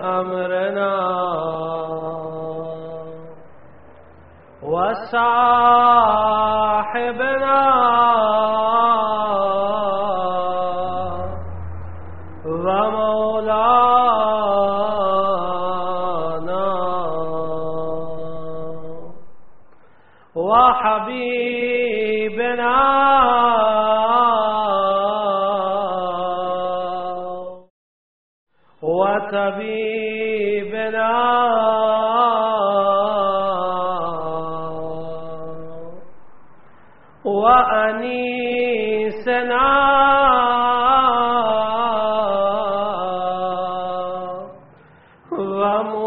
أمرنا وصاحبنا ومولانا وحبيبنا وطبيبنا وأنيسنا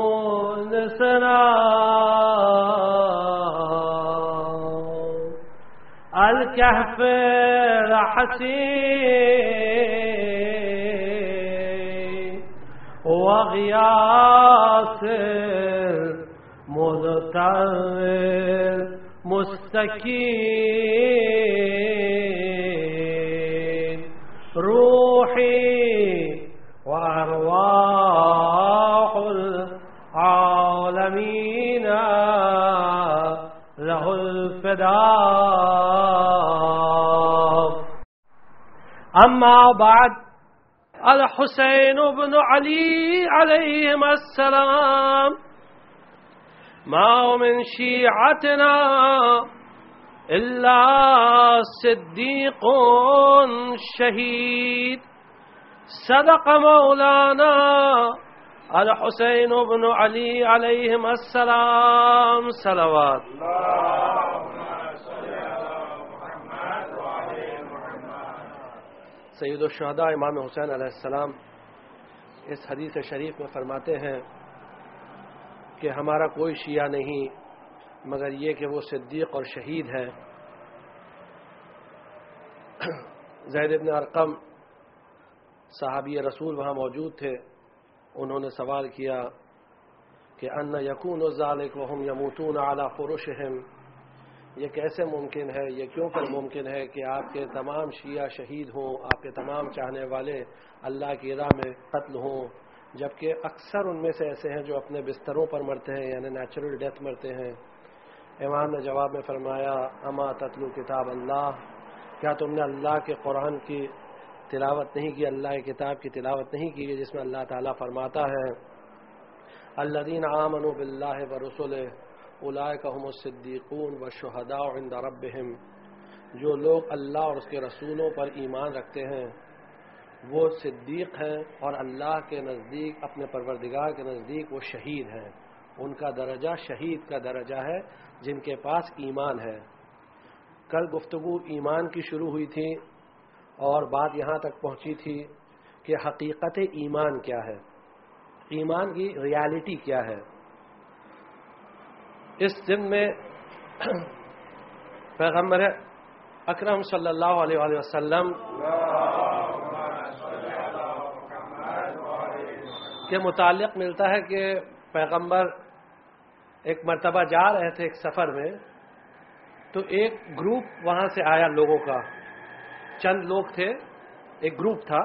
ومونسنا الكهف الحسين وغياث المضطر مستكين روحي وأرواح العالمين له الفداء. أما بعد، الحسين بن علي عليهما السلام ما هو من شيعتنا إلا صديق شهيد. صدق مولانا الحسين بن علي عليهما السلام. صلوات. سید الشہداء امام حسین علیہ السلام اس حدیث شریف میں فرماتے ہیں کہ ہمارا کوئی شیعہ نہیں مگر یہ کہ وہ صدیق اور شہید ہے. زید بن ارقم صحابی رسول وہاں موجود تھے. انہوں نے سوال کیا کہ ان یکون ذالک وہم یموتون علی فرشہم، یہ کیسے ممکن ہے، یہ کیوں کر ممکن ہے کہ آپ کے تمام شیعہ شہید ہوں، آپ کے تمام چاہنے والے اللہ کی راہ میں قتل ہوں، جبکہ اکثر ان میں سے ایسے ہیں جو اپنے بستروں پر مرتے ہیں، یعنی نیچرل ڈیتھ مرتے ہیں. امام نے جواب میں فرمایا اما تتلو کتاب اللہ، کیا تم نے اللہ کے قرآن کی تلاوت نہیں کی، اللہ کی کتاب کی تلاوت نہیں کی جس میں اللہ تعالیٰ فرماتا ہے الذین آمنوا باللہ ورسلہ اولئک هم الصدیقون والشہداء عند ربہم، جو لوگ اللہ اور اس کے رسولوں پر ایمان رکھتے ہیں وہ صدیق ہیں اور اللہ کے نزدیک، اپنے پروردگار کے نزدیک وہ شہید ہیں. ان کا درجہ شہید کا درجہ ہے جن کے پاس ایمان ہے. کل گفتگو ایمان کی شروع ہوئی تھی اور بات یہاں تک پہنچی تھی کہ حقیقت ایمان کیا ہے، ایمان کی ریالٹی کیا ہے. اس دن میں پیغمبر اکرم صلی اللہ علیہ وآلہ وسلم کے متعلق ملتا ہے کہ پیغمبر ایک مرتبہ جا رہے تھے ایک سفر میں، تو ایک گروپ وہاں سے آیا لوگوں کا، چند لوگ تھے، ایک گروپ تھا.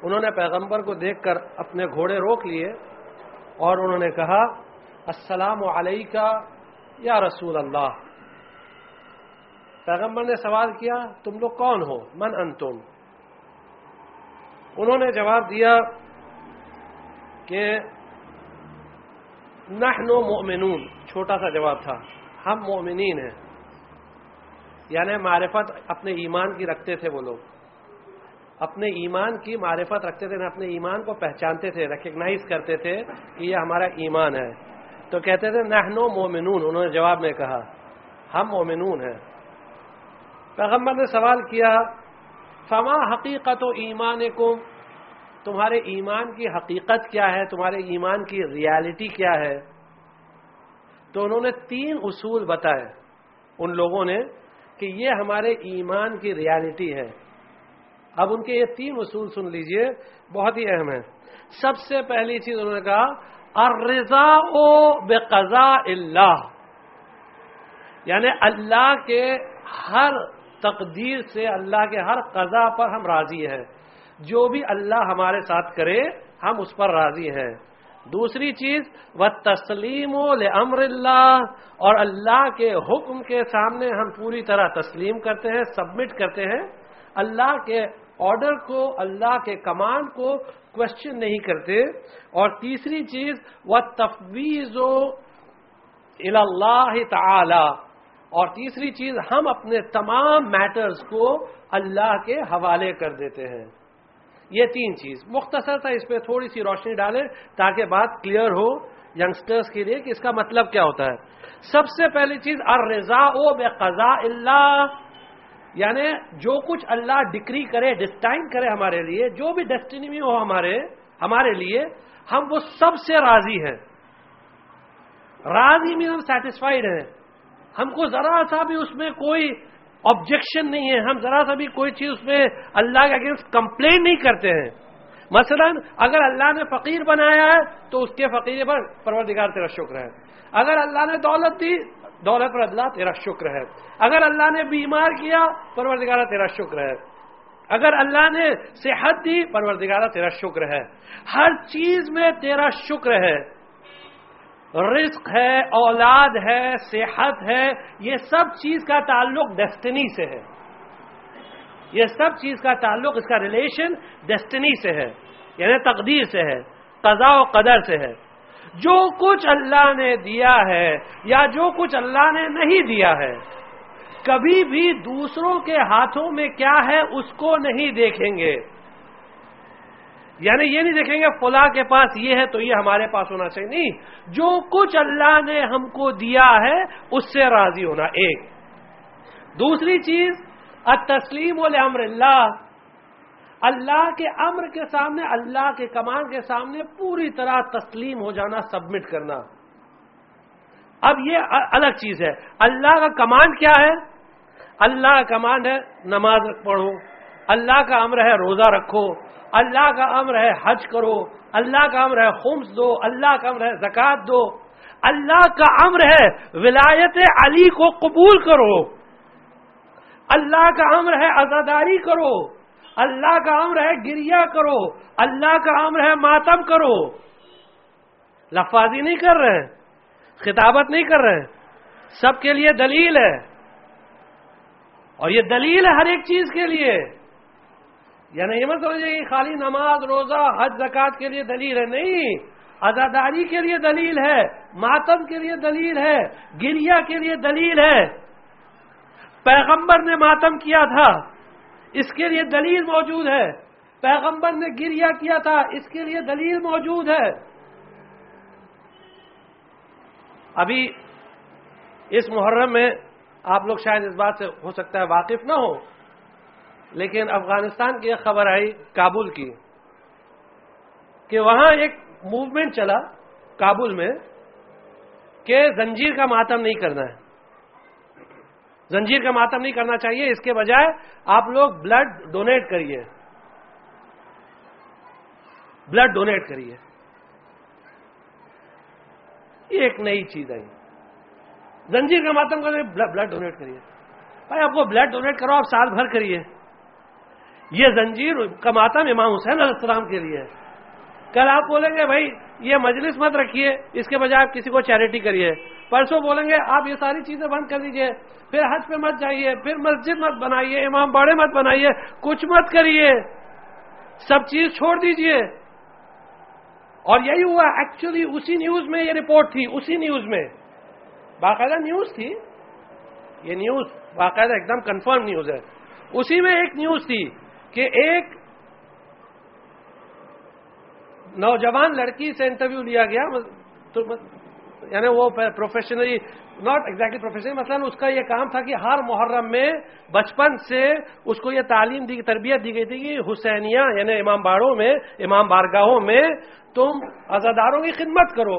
انہوں نے پیغمبر کو دیکھ کر اپنے گھوڑے روک لیے اور انہوں نے کہا السلام علیکہ یا رسول اللہ. پیغمبر نے سوال کیا تم لوگ کون ہو، من انتم؟ انہوں نے جواب دیا کہ نحن مؤمنون، چھوٹا سا جواب تھا، ہم مومنین ہیں. یعنی معرفت اپنے ایمان کی رکھتے تھے، وہ لوگ اپنے ایمان کی معرفت رکھتے تھے، اپنے ایمان کو پہچانتے تھے، ریکگنائز کرتے تھے کہ یہ ہمارا ایمان ہے. تو کہتے تھے نحن مومنون. انہوں نے جواب میں کہا ہم مومنون ہیں. پیغمبر نے سوال کیا فما حقیقت ایمانکم، تمہارے ایمان کی حقیقت کیا ہے، تمہارے ایمان کی ریالٹی کیا ہے؟ تو انہوں نے 3 اصول بتائے ان لوگوں نے کہ یہ ہمارے ایمان کی ریالٹی ہے. اب ان کے یہ 3 اصول سن لیجئے، بہت ہی اہم ہیں. سب سے پہلی چیز انہوں نے کہا الرضا بقضاء اللہ، یعنی اللہ کے ہر تقدیر سے، اللہ کے ہر قضا پر ہم راضی ہیں. جو بھی اللہ ہمارے ساتھ کرے ہم اس پر راضی ہیں. دوسری چیز وَالتَّسْلِيمُ لِأَمْرِ اللَّهِ، اور اللہ کے حکم کے سامنے ہم پوری طرح تسلیم کرتے ہیں، سبمٹ کرتے ہیں. اللہ کے آرڈر کو، اللہ کے کمانڈ کو کوشچن نہیں کرتے. اور تیسری چیز وَالتَّفْوِيضُ إِلَى اللَّهِ تَعَالَى، اور تیسری چیز ہم اپنے تمام میٹرز کو اللہ کے حوالے کر دیتے ہیں. یہ تین چیز مختصر تھا، اس پہ تھوڑی سی روشنی ڈالیں تاکہ بات کلیئر ہو ینگسٹرز کے لیے کہ اس کا مطلب کیا ہوتا ہے. سب سے پہلی چیز الرضا بقضاء اللہ، یعنی جو کچھ اللہ ڈکری کرے، ڈسٹائن کرے ہمارے لیے، جو بھی ڈیسٹینی میں ہو ہمارے لیے، ہم وہ سب سے راضی ہیں. راضی میں ہم سیٹسفائیڈ ہیں، ہم کو ذرا سا بھی اس میں کوئی آبجیکشن نہیں ہے، ہم ذرا سا بھی کوئی چیز اس میں اللہ کے اگینسٹ کمپلین نہیں کرتے ہیں. مثلا اگر اللہ نے فقیر بنایا ہے تو اس کے فقیر پر پروردگار تیرا شکر ہے. اگر اللہ نے دولت دی، دولت پر اللہ تیرا شکر ہے. اگر اللہ نے بیمار کیا، پروردگار تیرا شکر ہے. اگر اللہ نے صحت دی، پروردگار تیرا شکر ہے. ہر چیز میں تیرا شکر ہے. رزق ہے، اولاد ہے، صحت ہے، یہ سب چیز کا تعلق ڈیسٹنی سے ہے. یہ سب چیز کا تعلق، اس کا ریلیشن ڈیسٹنی سے ہے، یعنی تقدیر سے ہے، قضاء و قدر سے ہے. جو کچھ اللہ نے دیا ہے یا جو کچھ اللہ نے نہیں دیا ہے، کبھی بھی دوسروں کے ہاتھوں میں کیا ہے اس کو نہیں دیکھیں گے. یعنی یہ نہیں دیکھیں گے فلاں کے پاس یہ ہے تو یہ ہمارے پاس ہونا چاہیے، نہیں. جو کچھ اللہ نے ہم کو دیا ہے اس سے راضی ہونا، ایک. دوسری چیز التسلیم لامر اللہ، اللہ کے امر کے سامنے، اللہ کے کمانڈ کے سامنے پوری طرح تسلیم ہو جانا، سبمٹ کرنا. اب یہ الگ چیز ہے. اللہ کا کمانڈ کیا ہے؟ اللہ کا کمانڈ ہے نماز پڑھو، اللہ کا امر ہے روزہ رکھو، اللہ کا امر ہے حج کرو، اللہ کا امر ہے خمس دو، اللہ کا امر ہے زکوٰۃ دو، اللہ کا امر ہے ولایت علی کو قبول کرو، اللہ کا امر ہے عزاداری کرو، اللہ کا امر ہے گریہ کرو، اللہ کا امر ہے ماتم کرو. لفاظی نہیں کر رہے ہیں، خطابت نہیں کر رہے ہیں، سب کے لیے دلیل ہے. اور یہ دلیل ہے ہر ایک چیز کے لیے. یعنی یہ مت سمجھے کہ خالی نماز روزہ حج زکوٰۃ کے لیے دلیل ہے، نہیں. عزاداری کے لیے دلیل ہے، ماتم کے لیے دلیل ہے، گریہ کے لیے دلیل ہے. پیغمبر نے ماتم کیا تھا، اس کے لیے دلیل موجود ہے. پیغمبر نے گریہ کیا تھا، اس کے لیے دلیل موجود ہے. ابھی اس محرم میں آپ لوگ شاید اس بات سے ہو سکتا ہے واقف نہ ہو، لیکن افغانستان کی ایک خبر آئی کابل کی کہ وہاں ایک موومنٹ چلا کابل میں کہ زنجیر کا ماتم نہیں کرنا ہے. زنجیر کا ماتم نہیں کرنا چاہیے، اس کے بجائے آپ لوگ بلڈ ڈونیٹ کریے، بلڈ ڈونیٹ کریے. یہ ایک نئی چیز آئی، زنجیر کا ماتم کریں، بلڈ ڈونیٹ کریے. بھائی آپ کو بلڈ ڈونیٹ کرو، آپ سال بھر کریے. یہ زنجیر کا ماتم امام حسین علیہ السلام کے لیے. کل آپ بولیں گے بھائی یہ مجلس مت رکھیے، اس کے بجائے آپ کسی کو چیریٹی کریے. پرسوں بولیں گے آپ یہ ساری چیزیں بند کر دیجئے، پھر حج پہ مت جائیے، پھر مسجد مت بنائیے، امام باڑے مت بنائیے، کچھ مت کریے، سب چیز چھوڑ دیجئے. اور یہی ہوا ایکچولی. اسی نیوز میں یہ رپورٹ تھی، اسی نیوز میں باقاعدہ نیوز تھی، یہ نیوز باقاعدہ ایک دم کنفرم نیوز ہے. اسی میں ایک نیوز تھی کہ ایک نوجوان لڑکی سے انٹرویو لیا گیا، یعنی وہ پروفیشنلی ناٹ ایگزیکٹلی پروفیشنلی، مثلا اس کا یہ کام تھا کہ ہر محرم میں بچپن سے اس کو یہ تعلیم دی، تربیت دی گئی تھی کہ حسینیہ یعنی امام باڑوں میں، امام بارگاہوں میں تم عزاداروں کی خدمت کرو.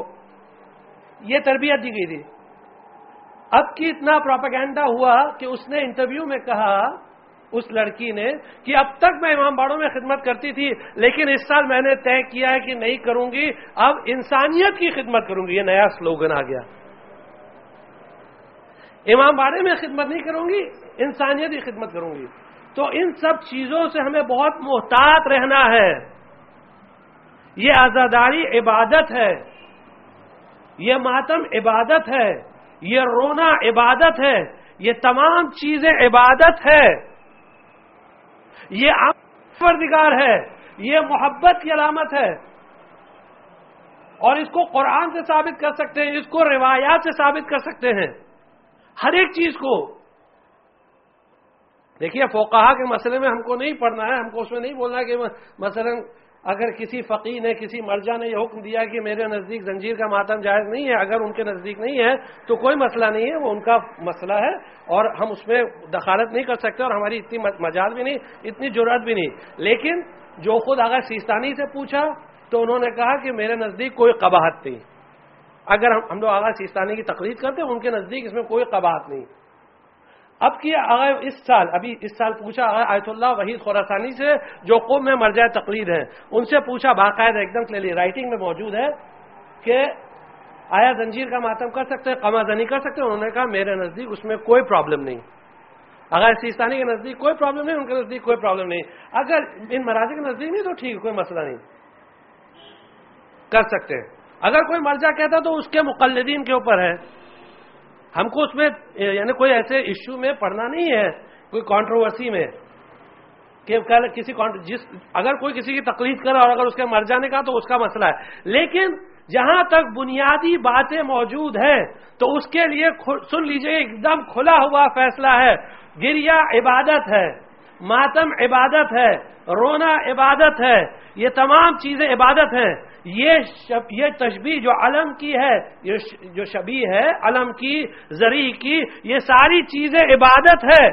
یہ تربیت دی گئی تھی. اب کی اتنا پروپیگنڈا ہوا کہ اس نے انٹرویو میں کہا، اس لڑکی نے، کہ اب تک میں امام باڑوں میں خدمت کرتی تھی لیکن اس سال میں نے طے کیا ہے کہ نہیں کروں گی، اب انسانیت کی خدمت کروں گی. یہ نیا سلوگن آ گیا، امام باڑے میں خدمت نہیں کروں گی، انسانیت کی خدمت کروں گی. تو ان سب چیزوں سے ہمیں بہت محتاط رہنا ہے. یہ عزاداری عبادت ہے، یہ ماتم عبادت ہے، یہ رونا عبادت ہے، یہ تمام چیزیں عبادت ہے، یہ پروردگار ہے، یہ محبت کی علامت ہے. اور اس کو قرآن سے ثابت کر سکتے ہیں، اس کو روایات سے ثابت کر سکتے ہیں، ہر ایک چیز کو. دیکھیے فقہا کے مسئلے میں ہم کو نہیں پڑھنا ہے، ہم کو اس میں نہیں بولنا کہ مثلا اگر کسی فقیہ نے کسی مرجع نے یہ حکم دیا کہ میرے نزدیک زنجیر کا ماتم جائز نہیں ہے، اگر ان کے نزدیک نہیں ہے تو کوئی مسئلہ نہیں ہے، وہ ان کا مسئلہ ہے اور ہم اس میں دخالت نہیں کر سکتے، اور ہماری اتنی مجال بھی نہیں، اتنی جرأت بھی نہیں. لیکن جو خود آغا سیستانی سے پوچھا تو انہوں نے کہا کہ میرے نزدیک کوئی قباحت نہیں. اگر ہم لوگ آغا سیستانی کی تقلید کرتے ہیں، ان کے نزدیک اس میں کوئی قباحت نہیں. اب کی اس سال پوچھا آیت اللہ وحید خراسانی سے جو قوم میں مرجع تقلید ہیں، ان سے پوچھا باقاعدہ ایک دم کلیئرلی رائٹنگ میں موجود ہے کہ آیا زنجیر کا ماتم کر سکتے ہیں، قما زنی کر سکتے ہیں؟ انہوں نے کہا میرے نزدیک اس میں کوئی پرابلم نہیں. اگر سیستانی کے نزدیک کوئی پرابلم نہیں، ان کے نزدیک کوئی پرابلم نہیں. اگر ان مراجع کے نزدیک نہیں تو ٹھیک ہے، کوئی مسئلہ نہیں، کر سکتے ہیں. اگر کوئی مرجع کہتا تو اس کے مقلدین کے اوپر ہے، ہم کو اس میں یعنی کوئی ایسے ایشو میں پڑھنا نہیں ہے، کوئی کنٹروورسی میں کہ اگر کوئی کسی کی تقلید کرے اور اگر اس کے مرجع نے کہا تو اس کا مسئلہ ہے. لیکن جہاں تک بنیادی باتیں موجود ہیں تو اس کے لیے سن لیجئے ایک دم کھلا ہوا فیصلہ ہے. گریہ عبادت ہے، ماتم عبادت ہے، رونا عبادت ہے، یہ تمام چیزیں عبادت ہیں. یہ تشبیہ جو علم کی ہے، جو شبیہ ہے علم کی، زری کی، یہ ساری چیزیں عبادت ہے.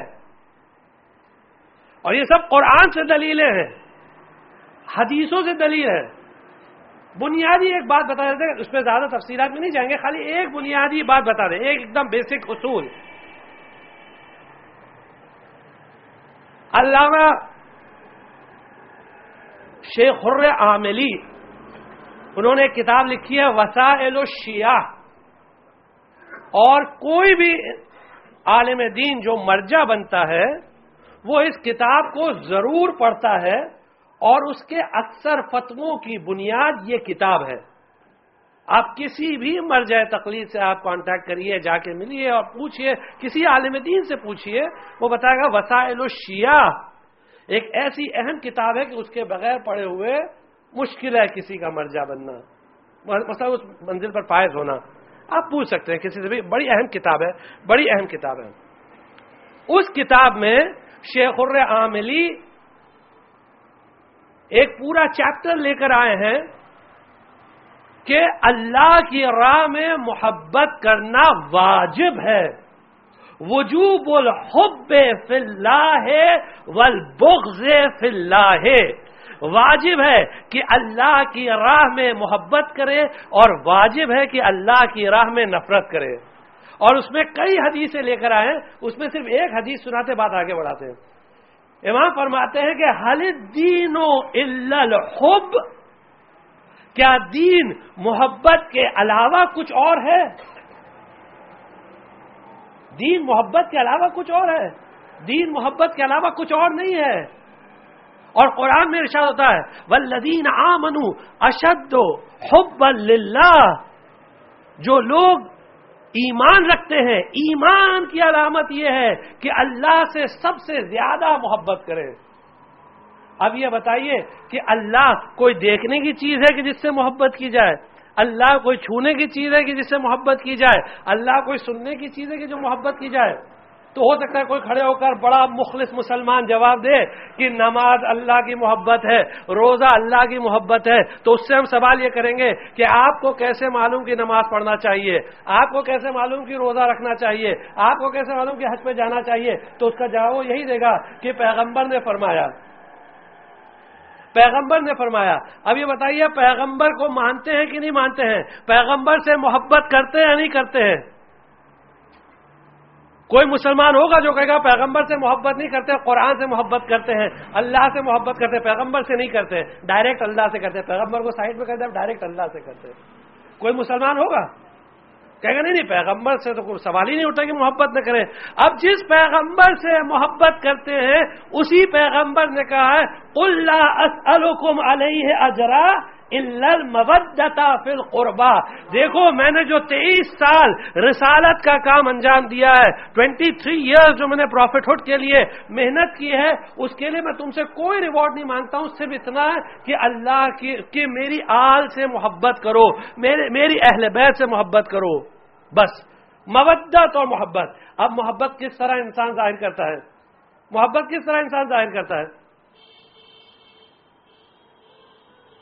اور یہ سب قرآن سے دلیلیں ہیں، حدیثوں سے دلیل ہے. بنیادی ایک بات بتا دیتے ہیں، اس پہ زیادہ تفصیلات میں نہیں جائیں گے، خالی ایک بنیادی بات بتا دیں، ایک دم بیسک اصول. علامہ شیخ حر عاملی انہوں نے کتاب لکھی ہے وسائل الشیعہ، اور کوئی بھی عالم دین جو مرجع بنتا ہے وہ اس کتاب کو ضرور پڑھتا ہے، اور اس کے اکثر فتووں کی بنیاد یہ کتاب ہے. آپ کسی بھی مرجع تقلید سے آپ کانٹیکٹ کریے، جا کے ملیے اور پوچھئے، کسی عالم دین سے پوچھئے، وہ بتائے گا وسائل الشیعہ ایک ایسی اہم کتاب ہے کہ اس کے بغیر پڑھے ہوئے مشکل ہے کسی کا مرجع بننا، مثلا اس منزل پر فائز ہونا. آپ پوچھ سکتے ہیں کسی سے بھی، بڑی اہم کتاب ہے، بڑی اہم کتاب ہے. اس کتاب میں شیخ حر عاملی ایک پورا چیپٹر لے کر آئے ہیں کہ اللہ کی راہ میں محبت کرنا واجب ہے. وجوب الحب فی اللہ والبغض فی اللہ، واجب ہے کہ اللہ کی راہ میں محبت کرے اور واجب ہے کہ اللہ کی راہ میں نفرت کرے. اور اس میں کئی حدیثیں لے کر آئے ہیں، اس میں صرف ایک حدیث سناتے بات آگے بڑھاتے ہیں. امام فرماتے ہیں کہ حل الدین الا الحب، کیا دین محبت کے علاوہ کچھ اور ہے؟ دین محبت کے علاوہ کچھ اور ہے؟ دین محبت کے علاوہ کچھ اور نہیں ہے. اور قرآن میں ارشاد ہوتا ہے والذین آمنوا اشد حبا للہ، جو لوگ ایمان رکھتے ہیں، ایمان کی علامت یہ ہے کہ اللہ سے سب سے زیادہ محبت کریں. اب یہ بتائیے کہ اللہ کوئی دیکھنے کی چیز ہے کہ جس سے محبت کی جائے؟ اللہ کوئی چھونے کی چیز ہے کہ جس سے محبت کی جائے؟ اللہ کوئی سننے کی چیز ہے کہ جو محبت کی جائے؟ تو ہو سکتا ہے کوئی کھڑے ہو کر بڑا مخلص مسلمان جواب دے کہ نماز اللہ کی محبت ہے، روزہ اللہ کی محبت ہے. تو اس سے ہم سوال یہ کریں گے کہ آپ کو کیسے معلوم کہ نماز پڑھنا چاہیے؟ آپ کو کیسے معلوم کہ روزہ رکھنا چاہیے؟ آپ کو کیسے معلوم کہ حج پہ جانا چاہیے؟ تو اس کا جواب یہی دے گا کہ پیغمبر نے فرمایا، پیغمبر نے فرمایا. اب یہ بتائیے پیغمبر کو مانتے ہیں کہ نہیں مانتے ہیں؟ پیغمبر سے محبت کرتے ہیں یا نہیں کرتے ہیں؟ کوئی مسلمان ہوگا جو کہے گا پیغمبر سے محبت نہیں کرتے، قرآن سے محبت کرتے ہیں، اللہ سے محبت کرتے ہیں، پیغمبر سے نہیں کرتے، ڈائریکٹ اللہ سے کرتے ہیں. پیغمبر کو سائڈ میں کرتے ہیں، ڈائریکٹ اللہ سے کرتے ہیں. کوئی مسلمان ہوگا؟ کہے گا نہیں پیغمبر سے تو کوئی سوال ہی نہیں اٹھا کہ محبت نہ کریں. اب جس پیغمبر سے محبت کرتے ہیں اسی پیغمبر نے کہا ہے قُل لَا أَسْأَلُكُمْ عَلَيْهِ أَجْرًا إِلَّا الْمَوَدَّةَ فِي الْقُرْبَى. دیکھو میں نے جو 23 سال رسالت کا کام انجام دیا ہے, 23 ایئرز جو میں نے پروفٹ کے لیے محنت کی ہے, اس کے لیے میں تم سے کوئی ریوارڈ نہیں مانگتا ہوں, صرف اتنا ہے کہ اللہ کی میری آل سے محبت کرو, میری اہل بیت سے محبت کرو, بس مودت اور محبت. اب محبت کس طرح انسان ظاہر کرتا ہے؟ محبت کس طرح انسان ظاہر کرتا ہے؟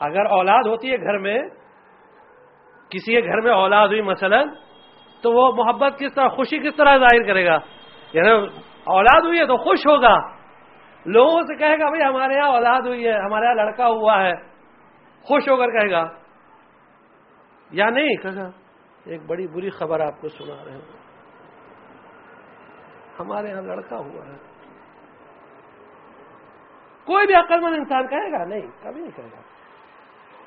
اگر اولاد ہوتی ہے گھر میں, کسی کے گھر میں اولاد ہوئی مثلا, تو وہ محبت کس طرح, خوشی کس طرح ظاہر کرے گا؟ یعنی اولاد ہوئی ہے تو خوش ہوگا, لوگوں سے کہے گا بھائی ہمارے یہاں اولاد ہوئی ہے, ہمارے یہاں لڑکا ہوا ہے, خوش ہو کر کہے گا یا نہیں؟ کہے گا ایک بڑی بری خبر آپ کو سنا رہے ہیں, ہمارے یہاں لڑکا ہوا ہے. کوئی بھی عقل مند انسان کہے گا نہیں, کبھی نہیں کہے گا.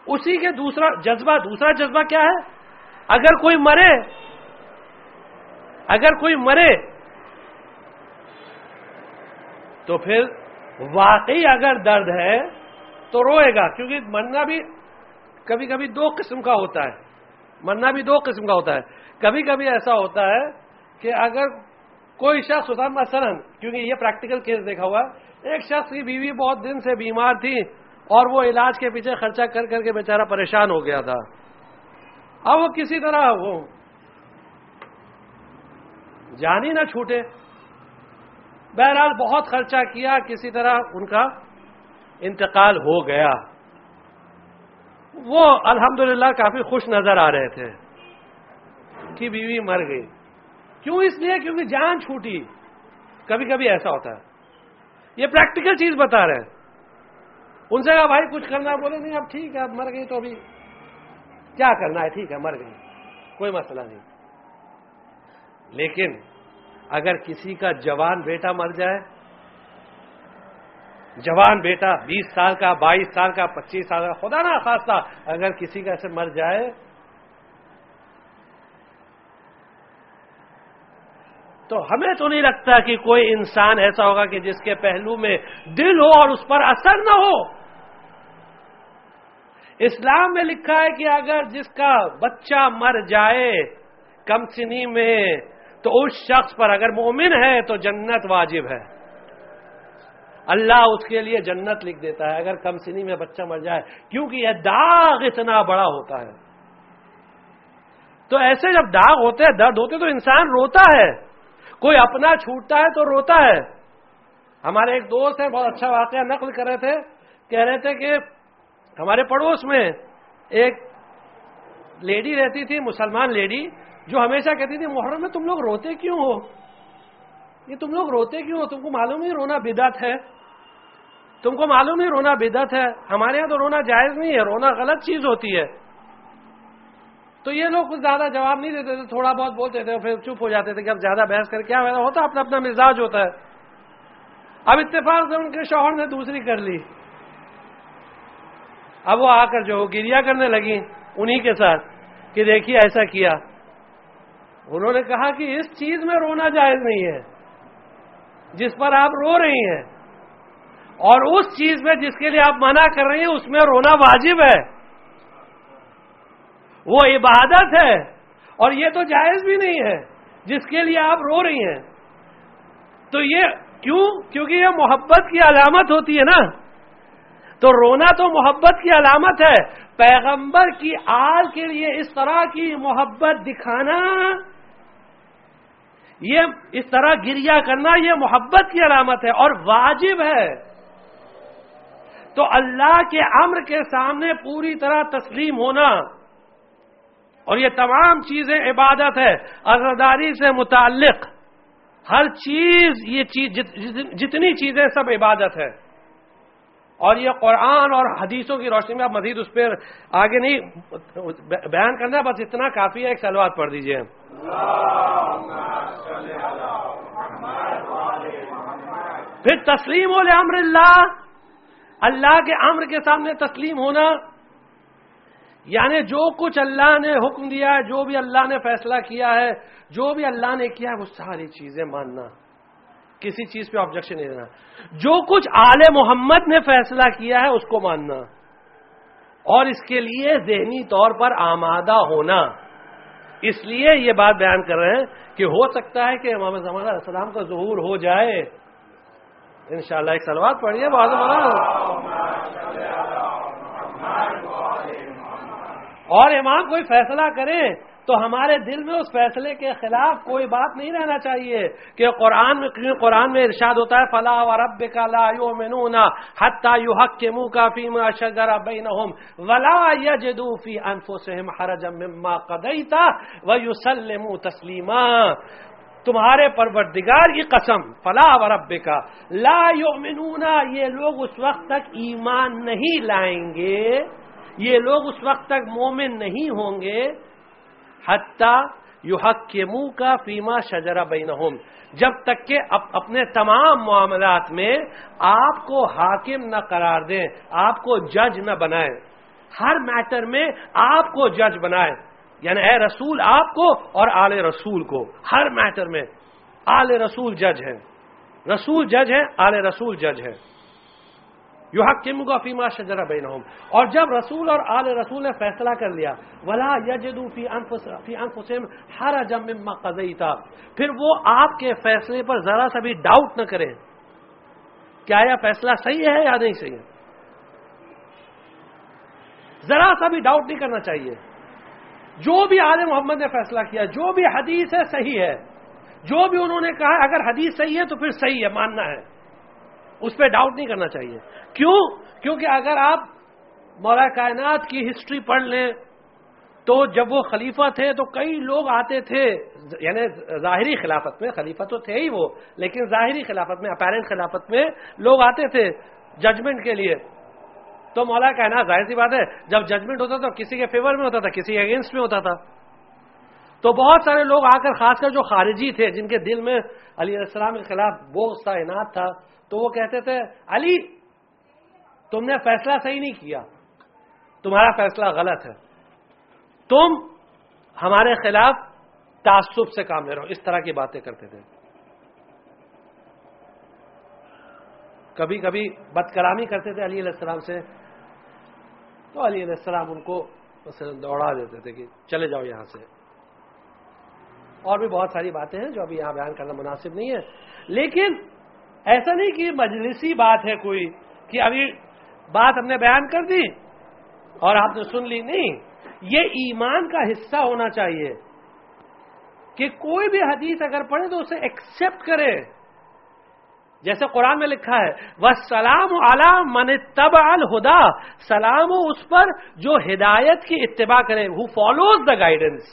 اسی کے دوسرا جذبہ کیا ہے؟ اگر کوئی مرے تو پھر واقعی اگر درد ہے تو روئے گا, کیونکہ مرنا بھی کبھی کبھی دو قسم کا ہوتا ہے. کبھی کبھی ایسا ہوتا ہے کہ اگر کوئی شخص ہوتا ہے مثلا, کیونکہ یہ پریکٹیکل کیس دیکھا ہوا, ایک شخص کی بیوی بہت دن سے بیمار تھی اور وہ علاج کے پیچھے خرچہ کر کر کے بیچارہ پریشان ہو گیا تھا. اب وہ کسی طرح وہ جان ہی نہ چھوٹے, بہرحال بہت خرچہ کیا, کسی طرح ان کا انتقال ہو گیا. وہ الحمدللہ کافی خوش نظر آ رہے تھے کہ بیوی مر گئی. کیوں؟ اس لیے کیونکہ جان چھوٹی. کبھی کبھی ایسا ہوتا ہے. یہ پریکٹیکل چیز بتا رہے ہیں. ان سے کہا بھائی کچھ کرنا ہے, بولے نہیں اب ٹھیک ہے, اب مر گئی تو ابھی کیا کرنا ہے, ٹھیک ہے مر گئی, کوئی مسئلہ نہیں. لیکن اگر کسی کا جوان بیٹا مر جائے, جوان بیٹا 20 سال کا, 22 سال کا, 25 سال کا, خدا نہ خواستہ اگر کسی کا ایسے مر جائے تو ہمیں تو نہیں لگتا کہ کوئی انسان ایسا ہوگا کہ جس کے پہلو میں دل ہو اور اس پر اثر نہ ہو. اسلام میں لکھا ہے کہ اگر جس کا بچہ مر جائے کم سنی میں تو اس شخص پر, اگر مومن ہے تو جنت واجب ہے. اللہ اس کے لیے جنت لکھ دیتا ہے اگر کم سنی میں بچہ مر جائے, کیونکہ یہ داغ اتنا بڑا ہوتا ہے. تو ایسے جب داغ ہوتے ہیں, درد ہوتے, تو انسان روتا ہے. کوئی اپنا چھوٹتا ہے تو روتا ہے. ہمارے ایک دوست ہیں, بہت اچھا واقعہ نقل کر رہے تھے, کہہ رہے تھے کہ ہمارے پڑوس میں ایک لیڈی رہتی تھی, مسلمان لیڈی, جو ہمیشہ کہتی تھی محرم میں تم لوگ روتے کیوں ہو, یہ تم لوگ روتے کیوں ہو, تم کو معلوم ہی رونا بدعت ہے, تم کو معلوم ہی رونا بدعت ہے, ہمارے یہاں تو رونا جائز نہیں ہے, رونا غلط چیز ہوتی ہے. تو یہ لوگ کچھ زیادہ جواب نہیں دیتے تھے, تھوڑا بہت بولتے تھے, پھر چپ ہو جاتے تھے کہ اب زیادہ بحث کر کیا فائدہ ہوتا, اپنا اپنا مزاج ہوتا ہے. اب اتفاق سے ان کے شوہر نے دوسری کر لی. اب وہ آ کر جو گریا کرنے لگی انہی کے ساتھ کہ دیکھیے ایسا کیا. انہوں نے کہا کہ اس چیز میں رونا جائز نہیں ہے جس پر آپ رو رہی ہیں, اور اس چیز میں جس کے لیے آپ منع کر رہی ہیں اس میں رونا واجب ہے, وہ عبادت ہے, اور یہ تو جائز بھی نہیں ہے جس کے لیے آپ رو رہی ہیں. تو یہ کیوں؟ کیونکہ یہ محبت کی علامت ہوتی ہے نا. تو رونا تو محبت کی علامت ہے. پیغمبر کی آل کے لیے اس طرح کی محبت دکھانا, یہ اس طرح گریا کرنا, یہ محبت کی علامت ہے اور واجب ہے. تو اللہ کے امر کے سامنے پوری طرح تسلیم ہونا, اور یہ تمام چیزیں عبادت ہے. عزاداری سے متعلق ہر چیز, یہ جتنی چیزیں سب عبادت ہے. اور یہ قرآن اور حدیثوں کی روشنی میں آپ مزید اس پہ آگے نہیں بیان کرنا, بس اتنا کافی ہے. ایک صلوات پڑھ دیجئے. پھر تسلیم ہو لامر اللہ, اللہ کے امر کے سامنے تسلیم ہونا, یعنی جو کچھ اللہ نے حکم دیا ہے، جو بھی اللہ نے فیصلہ کیا ہے، جو بھی اللہ نے کیا ہے، وہ ساری چیزیں ماننا، کسی چیز پہ آبجیکشن نہیں دینا. جو کچھ آل محمد نے فیصلہ کیا ہے اس کو ماننا، اور اس کے لیے ذہنی طور پر آمادہ ہونا. اس لیے یہ بات بیان کر رہے ہیں کہ ہو سکتا ہے کہ امام زمان علیہ السلام کا ظہور ہو جائے. انشاءاللہ ایک صلوات پڑھیے بعض اور امام کوئی فیصلہ کرے تو ہمارے دل میں اس فیصلے کے خلاف کوئی بات نہیں رہنا چاہیے کہ قرآن میں ارشاد ہوتا ہے فلا وربک لا یؤمنون حتی یحکموک فیما شجر بینہم ولا یجدوا فی انفسہم حرجا مما قضیت ویسلموا تسلیما. تمہارے پروردگار کی قسم، فلا وربک لا یؤمنون، یہ لوگ اس وقت تک ایمان نہیں لائیں گے، یہ لوگ اس وقت تک مومن نہیں ہوں گے حتی یحکموک فیما شجر بینہم، جب تک کہ اپنے تمام معاملات میں آپ کو حاکم نہ قرار دیں، آپ کو جج نہ بنائیں، ہر میٹر میں آپ کو جج بنائیں. یعنی اے رسول آپ کو اور آل رسول کو، ہر میٹر میں آل رسول جج ہیں، رسول جج ہیں، آل رسول جج ہیں. یحکموک فیما شجر بینہم، اور جب رسول اور آل رسول نے فیصلہ کر لیا ولا یجدوا فی انفسہم حرجا مما قضیت، پھر وہ آپ کے فیصلے پر ذرا سا بھی ڈاؤٹ نہ کریں کیا یہ فیصلہ صحیح ہے یا نہیں صحیح ہے. ذرا سا بھی ڈاؤٹ نہیں کرنا چاہیے. جو بھی آل محمد نے فیصلہ کیا، جو بھی حدیث ہے صحیح ہے، جو بھی انہوں نے کہا اگر حدیث صحیح ہے تو پھر صحیح ہے، ماننا ہے، اس پہ ڈاؤٹ نہیں کرنا چاہیے. کیوں؟ کیونکہ اگر آپ مولا کائنات کی ہسٹری پڑھ لیں تو جب وہ خلیفہ تھے تو کئی لوگ آتے تھے، یعنی ظاہری خلافت میں، خلیفہ تو تھے ہی وہ، لیکن ظاہری خلافت میں، اپیرنٹ خلافت میں لوگ آتے تھے ججمنٹ کے لیے. تو مولا کائنات ظاہر سی بات ہے جب ججمنٹ ہوتا تھا کسی کے فیور میں ہوتا تھا، کسی کے اگینسٹ میں ہوتا تھا. تو بہت سارے لوگ آ کر، خاص کر جو خارجی تھے جن کے دل میں علی علیہ السلام کے خلاف بغض تھا، عناد تھا، تو وہ کہتے تھے علی تم نے فیصلہ صحیح نہیں کیا، تمہارا فیصلہ غلط ہے، تم ہمارے خلاف تعصب سے کام لے رہے ہو. اس طرح کی باتیں کرتے تھے. کبھی کبھی بد کلامی کرتے تھے علی علیہ السلام سے، تو علی علیہ السلام ان کو دوڑا دیتے تھے کہ چلے جاؤ یہاں سے. اور بھی بہت ساری باتیں ہیں جو ابھی یہاں بیان کرنا مناسب نہیں ہے. لیکن ایسا نہیں کہ مجلسی بات ہے کوئی کہ ابھی بات ہم نے بیان کر دی اور آپ نے سن لی، نہیں. یہ ایمان کا حصہ ہونا چاہیے کہ کوئی بھی حدیث اگر پڑھے تو اسے ایکسپٹ کرے. جیسے قرآن میں لکھا ہے وَالسَّلَامُ عَلَى مَنِ اتَّبَعَ الْهُدَى، سلام ہو اس پر جو ہدایت کی اتباع کرے، who follows the guidance.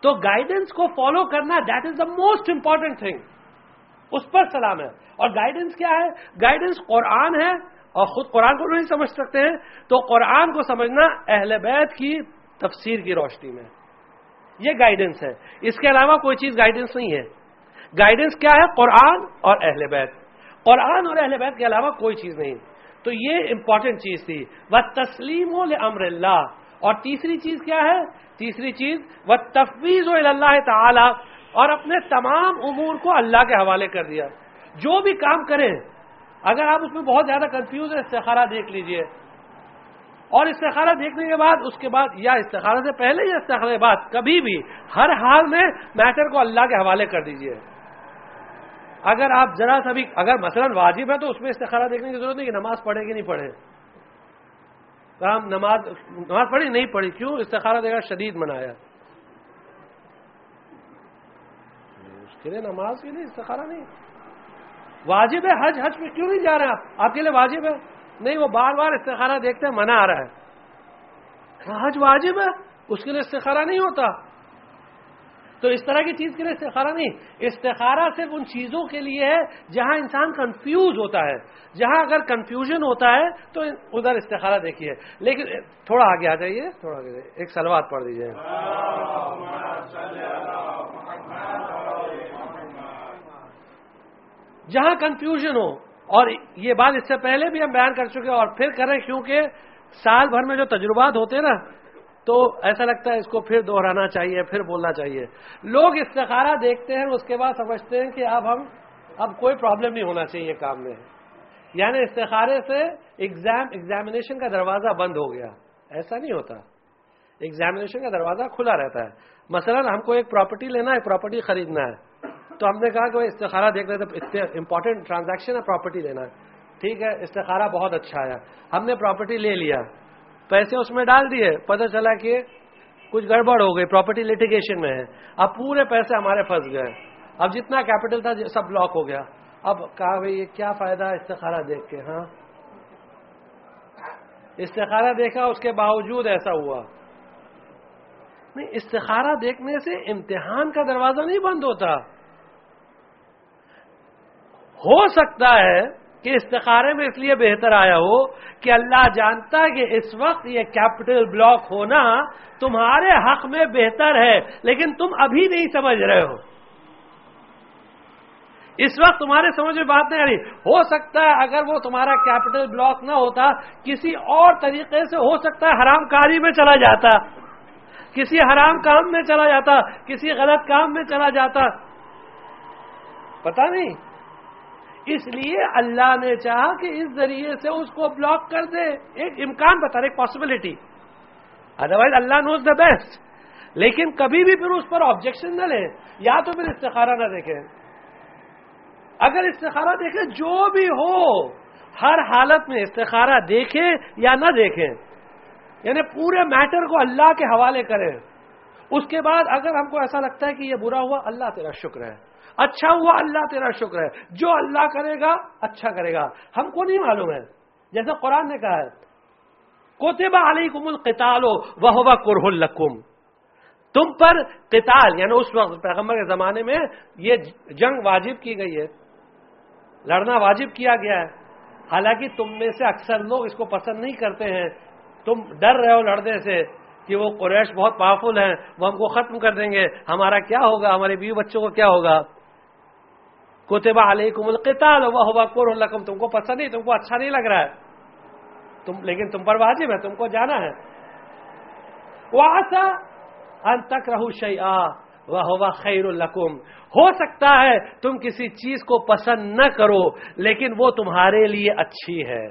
تو گائیڈنس کو فالو کرنا that is the most important thing, اس پر سلام ہے. اور گائیڈنس کیا ہے؟ گائیڈنس قرآن ہے، اور خود قرآن کو نہیں سمجھ سکتے ہیں تو قرآن کو سمجھنا اہل بیت کی تفسیر کی روشنی میں، یہ گائیڈنس ہے. اس کے علاوہ کوئی چیز گائیڈنس نہیں ہے. گائیڈنس کیا ہے؟ قرآن اور اہل بیت، قرآن اور اہل بیت کے علاوہ کوئی چیز نہیں. تو یہ امپورٹنٹ چیز تھی. وَالتَّسْلِيمُ لِأَمْرِ اللَّهِ. اور تیسری چیز کیا ہے؟ تیسری چیز وَالتَّفْوِيضُ إِلَى اللَّهِ تَعَالَى، اور اپنے تمام امور کو اللہ کے حوالے کر دیا. جو بھی کام کریں، اگر آپ اس میں بہت زیادہ کنفیوز ہیں استخارہ دیکھ لیجئے، اور استخارہ دیکھنے کے بعد اس کے بعد یا استخارہ سے پہلے یا استخارہ کے بعد کبھی بھی ہر حال میں میٹر کو اللہ کے حوالے کر دیجئے. اگر آپ ذرا سا بھی، اگر مثلا واجب ہے تو اس میں استخارہ دیکھنے کی ضرورت نہیں کہ نماز پڑھے کہ نہیں پڑھے. ہم نماز پڑھی نہیں پڑھی، کیوں؟ استخارہ دیکھا شدید منایا، اس کے لیے نماز کے لیے استخارہ نہیں. واجب ہے حج میں کیوں نہیں جا رہے آپ کے لیے واجب ہے نہیں، وہ بار بار استخارہ دیکھتے ہیں منع آ رہا ہے. حج واجب ہے، اس کے لیے استخارہ نہیں ہوتا. تو اس طرح کی چیز کے لیے استخارہ نہیں. استخارہ صرف ان چیزوں کے لیے ہے جہاں انسان کنفیوز ہوتا ہے. جہاں اگر کنفیوژن ہوتا ہے تو ادھر استخارہ دیکھیے. لیکن تھوڑا آگے آ جائیے، تھوڑا آگے ایک صلوات پڑھ دیجیے. جہاں کنفیوژن ہو، اور یہ بات اس سے پہلے بھی ہم بیان کر چکے اور پھر کریں، کیونکہ سال بھر میں جو تجربات ہوتے ہیں نا تو ایسا لگتا ہے اس کو پھر دہرانا چاہیے، پھر بولنا چاہیے. لوگ استخارہ دیکھتے ہیں اس کے بعد سمجھتے ہیں کہ اب کوئی پرابلم نہیں ہونا چاہیے کام میں، یعنی استخارے سے ایگزامینیشن کا دروازہ بند ہو گیا. ایسا نہیں ہوتا، ایگزامینیشن کا دروازہ کھلا رہتا ہے. مثلا ہم کو ایک پراپرٹی لینا ہے، پراپرٹی خریدنا ہے، تو ہم نے کہا کہ استخارہ دیکھ رہے تھے، امپورٹنٹ ٹرانزیکشن ہے، پراپرٹی لینا ہے. ٹھیک ہے، استخارہ بہت اچھا ہے، ہم نے پراپرٹی لے لیا، پیسے اس میں ڈال دیے، پتہ چلا کہ کچھ گڑبڑ ہو گئی، پراپرٹی لیٹیگیشن میں ہے، اب پورے پیسے ہمارے پھنس گئے، اب جتنا کیپٹل تھا سب بلاک ہو گیا. اب کہا بھائی یہ کیا فائدہ استخارہ دیکھ کے؟ ہاں استخارہ دیکھا، اس کے باوجود ایسا ہوا. نہیں، استخارہ دیکھنے سے امتحان کا دروازہ نہیں بند ہوتا. ہو سکتا ہے کہ استخارے میں اس لیے بہتر آیا ہو کہ اللہ جانتا ہے کہ اس وقت یہ کیپٹل بلاک ہونا تمہارے حق میں بہتر ہے، لیکن تم ابھی نہیں سمجھ رہے ہو. اس وقت تمہارے سمجھ میں بات نہیں آ رہی. ہو سکتا ہے اگر وہ تمہارا کیپٹل بلاک نہ ہوتا، کسی اور طریقے سے ہو سکتا ہے حرام کاری میں چلا جاتا، کسی حرام کام میں چلا جاتا، کسی غلط کام میں چلا جاتا، پتہ نہیں. اس لیے اللہ نے چاہا کہ اس ذریعے سے اس کو بلاک کر دے. ایک امکان بتا رہے، ایک پاسبلٹی. ادروائز اللہ نوز دا بیسٹ. لیکن کبھی بھی پھر اس پر آبجیکشن نہ لیں، یا تو پھر استخارہ نہ دیکھیں. اگر استخارہ دیکھیں جو بھی ہو، ہر حالت میں استخارہ دیکھیں یا نہ دیکھیں، یعنی پورے میٹر کو اللہ کے حوالے کریں. اس کے بعد اگر ہم کو ایسا لگتا ہے کہ یہ برا ہوا، اللہ تیرا شکر ہے، اچھا ہوا، اللہ تیرا شکر ہے، جو اللہ کرے گا اچھا کرے گا. ہم کو نہیں معلوم ہے، جیسے قرآن نے کہا ہے کتب علیکم القتال وہو کرہ لکم، تم پر قتال، یعنی اس وقت پیغمبر کے زمانے میں یہ جنگ واجب کی گئی ہے، لڑنا واجب کیا گیا ہے. حالانکہ تم میں سے اکثر لوگ اس کو پسند نہیں کرتے ہیں، تم ڈر رہے ہو لڑنے سے کہ وہ قریش بہت پاورفل ہیں، وہ ہم کو ختم کر دیں گے، ہمارا کیا ہوگا، ہمارے بیوی بچوں کو کیا ہوگا. کتب علیکم القتال وہو کرہ لکم، تم کو پسند نہیں، تم کو اچھا نہیں لگ رہا ہے، لیکن تم پر واجب ہے، تم کو جانا ہے. وعسى ان تکرہوا شیئا وہو خیر لکم، ہو سکتا ہے تم کسی چیز کو پسند نہ کرو لیکن وہ تمہارے لیے اچھی ہے.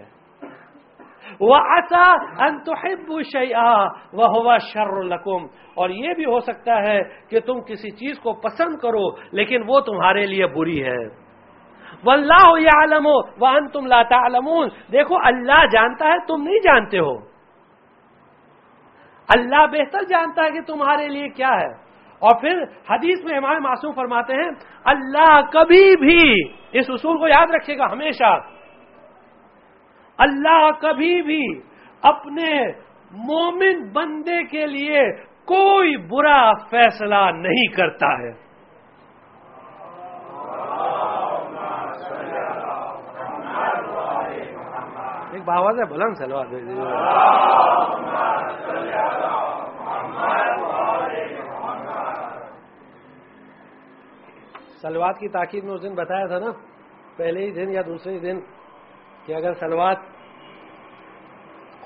وعسى ان تحبوا شیئا وہو شر لکم، اور یہ بھی ہو سکتا ہے کہ تم کسی چیز کو پسند کرو لیکن وہ تمہارے لیے بری ہے. واللہ یعلم وانتم لا تعلمون، دیکھو اللہ جانتا ہے، تم نہیں جانتے ہو. اللہ بہتر جانتا ہے کہ تمہارے لیے کیا ہے. اور پھر حدیث میں امام معصوم فرماتے ہیں اللہ کبھی بھی، اس اصول کو یاد رکھیے گا ہمیشہ، اللہ کبھی بھی اپنے مومن بندے کے لیے کوئی برا فیصلہ نہیں کرتا ہے. ایک باواز ہے بلند سلوات بھیجیے. سلوات کی تاکید میں اس دن بتایا تھا نا، پہلے ہی دن یا دوسرے ہی دن، کہ اگر سلوات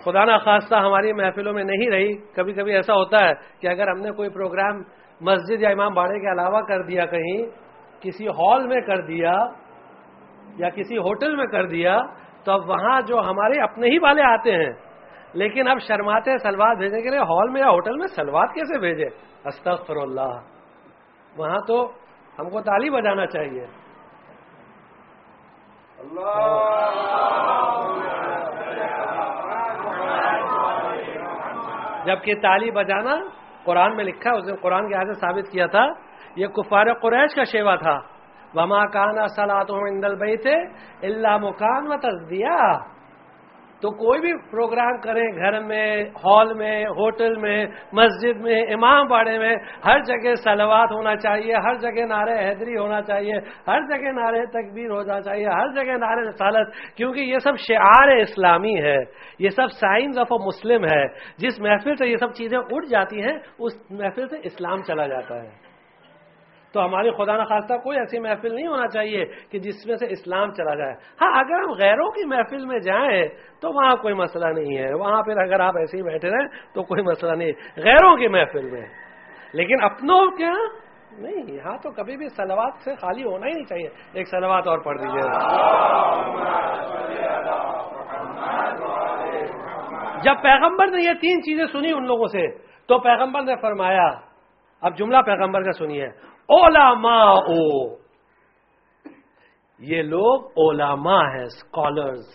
خدا نہ خواستہ ہماری محفلوں میں نہیں رہی، کبھی کبھی ایسا ہوتا ہے کہ اگر ہم نے کوئی پروگرام مسجد یا امام باڑے کے علاوہ کر دیا، کہیں کسی ہال میں کر دیا یا کسی ہوٹل میں کر دیا، تو اب وہاں جو ہمارے اپنے ہی والے آتے ہیں، لیکن اب شرماتے ہیں سلوات بھیجنے کے لیے. ہال میں یا ہوٹل میں سلوات کیسے بھیجے؟ استغفر اللہ. وہاں تو ہم کو تالی بجانا چاہیے. جبکہ تالی بجانا قرآن میں لکھا ہے، اس نے قرآن کی آیت سے ثابت کیا تھا، یہ کفار قریش کا شیوا تھا. وما کان صلاتهم عند البیت الا مکان و تصدیہ. تو کوئی بھی پروگرام کریں، گھر میں، ہال میں، ہوٹل میں، مسجد میں، امام باڑے میں، ہر جگہ صلوات ہونا چاہیے، ہر جگہ نعرہ حیدری ہونا چاہیے، ہر جگہ نعرہ تکبیر ہونا چاہیے، ہر جگہ نعرہ رسالت، کیونکہ یہ سب شعار اسلامی ہے، یہ سب سائنز آف اے مسلم ہے. جس محفل سے یہ سب چیزیں اٹھ جاتی ہیں اس محفل سے اسلام چلا جاتا ہے. تو ہماری خدا نخواستہ کوئی ایسی محفل نہیں ہونا چاہیے کہ جس میں سے اسلام چلا جائے. ہاں اگر ہم غیروں کی محفل میں جائیں تو وہاں کوئی مسئلہ نہیں ہے, وہاں پھر اگر آپ ایسے ہی بیٹھے رہیں تو کوئی مسئلہ نہیں غیروں کی محفل میں, لیکن اپنوں کیا نہیں. یہاں تو کبھی بھی صلوات سے خالی ہونا ہی نہیں چاہیے. ایک صلوات اور پڑھ دیجیے. جب پیغمبر نے یہ 3 چیزیں سنی ان لوگوں سے تو پیغمبر نے فرمایا, اب جملہ پیغمبر کا سنیے, علماء, یہ لوگ علماء ہیں, اسکالرز.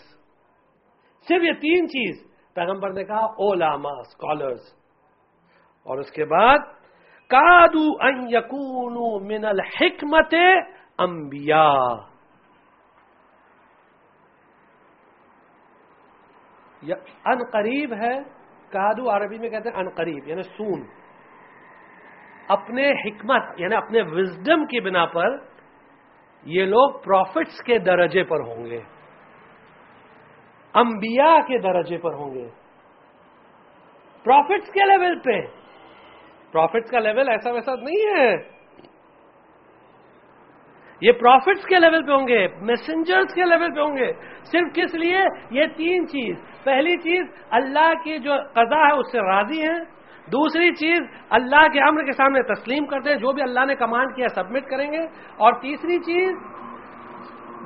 صرف یہ 3 چیز پیغمبر نے کہا, علماء, اسکالرز. اور اس کے بعد کادو ان یکونوا من الحکمت انبیاء, ان قریب ہے. کادو عربی میں کہتے ہیں ان قریب, یعنی سون. اپنے حکمت یعنی اپنے وزڈم کی بنا پر یہ لوگ پروفٹس کے درجے پر ہوں گے, انبیاء کے درجے پر ہوں گے, پروفٹس کے لیول پہ. پروفٹس کا لیول ایسا ویسا نہیں ہے, یہ پروفٹس کے لیول پہ ہوں گے, میسنجرز کے لیول پہ ہوں گے. صرف کس لیے؟ یہ 3 چیز. پہلی چیز اللہ کی جو قضا ہے اس سے راضی ہیں. دوسری چیز اللہ کے امر کے سامنے تسلیم کرتے ہیں, جو بھی اللہ نے کمانڈ کیا سبمٹ کریں گے. اور تیسری چیز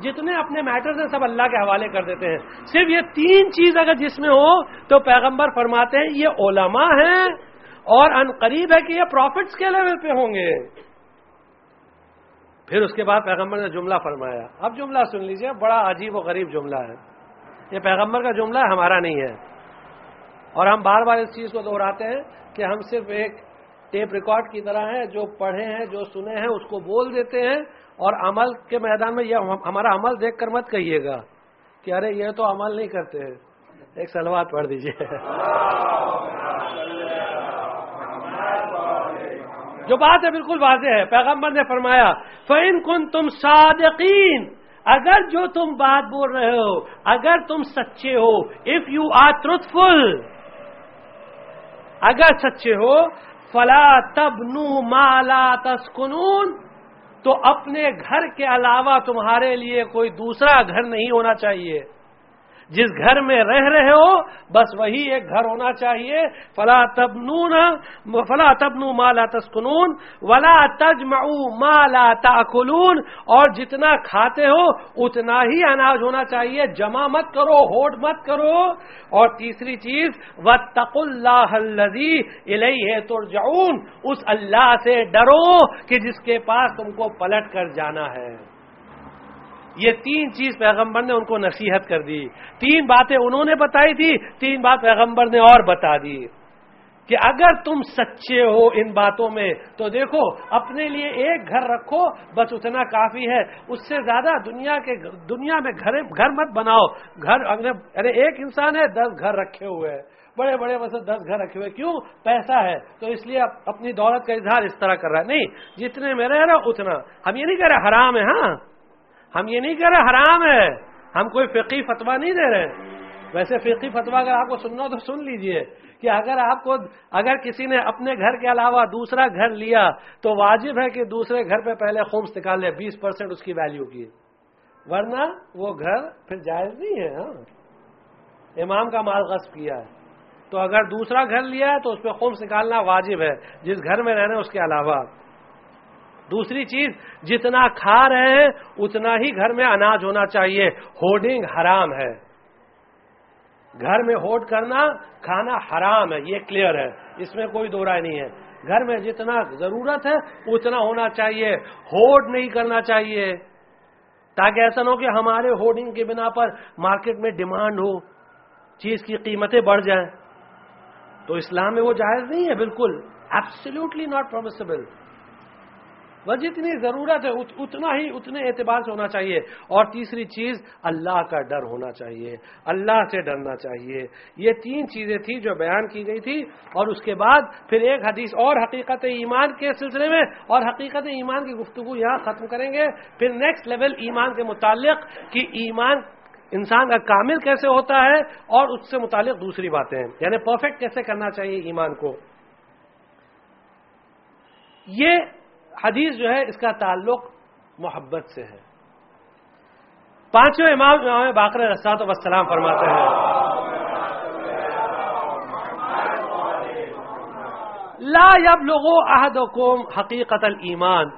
جتنے اپنے میٹرز ہیں سب اللہ کے حوالے کر دیتے ہیں. صرف یہ 3 چیز اگر جس میں ہو تو پیغمبر فرماتے ہیں یہ علماء ہیں اور ان قریب ہے کہ یہ پروفٹس کے لیول پہ ہوں گے. پھر اس کے بعد پیغمبر نے جملہ فرمایا. اب جملہ سن لیجئے, بڑا عجیب و غریب جملہ ہے. یہ پیغمبر کا جملہ ہے, ہمارا نہیں ہے. اور ہم بار بار اس چیز کو دہراتے ہیں کہ ہم صرف ایک ٹیپ ریکارڈ کی طرح ہیں, جو پڑھے ہیں جو سنے ہیں اس کو بول دیتے ہیں, اور عمل کے میدان میں یہ ہمارا عمل دیکھ کر مت کہیے گا کہ ارے یہ تو عمل نہیں کرتے ہیں. ایک صلوات پڑھ دیجئے. جو بات ہے بالکل واضح ہے. پیغمبر نے فرمایا فَإِن كُنتُمْ صَادِقِينَ, اگر جو تم بات بول رہے ہو اگر تم سچے ہو, if you are truthful, اگر سچے ہو, فَلَا تَبْنُوا مَا لَا تَسْكُنُونَ, تو اپنے گھر کے علاوہ تمہارے لیے کوئی دوسرا گھر نہیں ہونا چاہیے. جس گھر میں رہ رہے ہو بس وہی ایک گھر ہونا چاہیے. فلا تبنوا ما لا تسكنون ولا تجمعوا ما لا تاكلون, اور جتنا کھاتے ہو اتنا ہی اناج ہونا چاہیے, جمع مت کرو, ہوڑ مت کرو. اور تیسری چیز واتقوا اللہ الذی الیہ ترجعون, اس اللہ سے ڈرو کہ جس کے پاس تم کو پلٹ کر جانا ہے. یہ 3 چیز پیغمبر نے ان کو نصیحت کر دی. 3 باتیں انہوں نے بتائی تھی, 3 بات پیغمبر نے اور بتا دی کہ اگر تم سچے ہو ان باتوں میں تو دیکھو اپنے لیے ایک گھر رکھو, بس اتنا کافی ہے. اس سے زیادہ دنیا میں گھر مت بناؤ. گھر ارے ایک انسان ہے 10 گھر رکھے ہوئے ہیں, بڑے بڑے بس 10 گھر رکھے ہوئے. کیوں؟ پیسہ ہے تو اس لیے اپنی دولت کا اظہار اس طرح کر رہا ہے. نہیں, جتنے میں رہ رہا اتنا. ہم یہ نہیں کہہ رہے حرام ہے, ہاں ہم یہ نہیں کہہ رہے حرام ہے, ہم کوئی فقہی فتویٰ نہیں دے رہے. ویسے فقہی فتویٰ اگر آپ کو سننا ہو تو سن لیجئے کہ اگر کسی نے اپنے گھر کے علاوہ دوسرا گھر لیا تو واجب ہے کہ دوسرے گھر پہ پہلے خمس نکال لے 20% اس کی ویلیو کی, ورنہ وہ گھر پھر جائز نہیں ہے. ہاں امام کا مال غصب کیا ہے تو اگر دوسرا گھر لیا ہے تو اس پہ خمس نکالنا واجب ہے جس گھر میں رہنے اس کے علاوہ. دوسری چیز جتنا کھا رہے ہیں اتنا ہی گھر میں اناج ہونا چاہیے. ہوڈنگ حرام ہے, گھر میں ہوڈ کرنا کھانا حرام ہے, یہ کلیئر ہے, اس میں کوئی دو رائے نہیں ہے. گھر میں جتنا ضرورت ہے اتنا ہونا چاہیے, ہوڈ نہیں کرنا چاہیے, تاکہ ایسا نہ ہو کہ ہمارے ہوڈنگ کی بنا پر مارکیٹ میں ڈیمانڈ ہو, چیز کی قیمتیں بڑھ جائیں. تو اسلام میں وہ جائز نہیں ہے بالکل, ایبسلیوٹلی ناٹ پرمیسیبل. وہ جتنی ضرورت ہے اتنے اعتبار سے ہونا چاہیے. اور تیسری چیز اللہ کا ڈر ہونا چاہیے, اللہ سے ڈرنا چاہیے. یہ 3 چیزیں تھیں جو بیان کی گئی تھی. اور اس کے بعد پھر ایک حدیث اور حقیقت ایمان کے سلسلے میں, اور حقیقت ایمان کی گفتگو یہاں ختم کریں گے. پھر نیکسٹ لیول ایمان کے متعلق کہ ایمان انسان کا کامل کیسے ہوتا ہے, اور اس سے متعلق دوسری باتیں ہیں, یعنی پرفیکٹ کیسے کرنا چاہیے ایمان کو. یہ حدیث جو ہے اس کا تعلق محبت سے ہے. پانچویں امام باقر علیہ الصلوۃ والسلام فرماتے ہیں لا یبلغ احدکم حقیقت الایمان،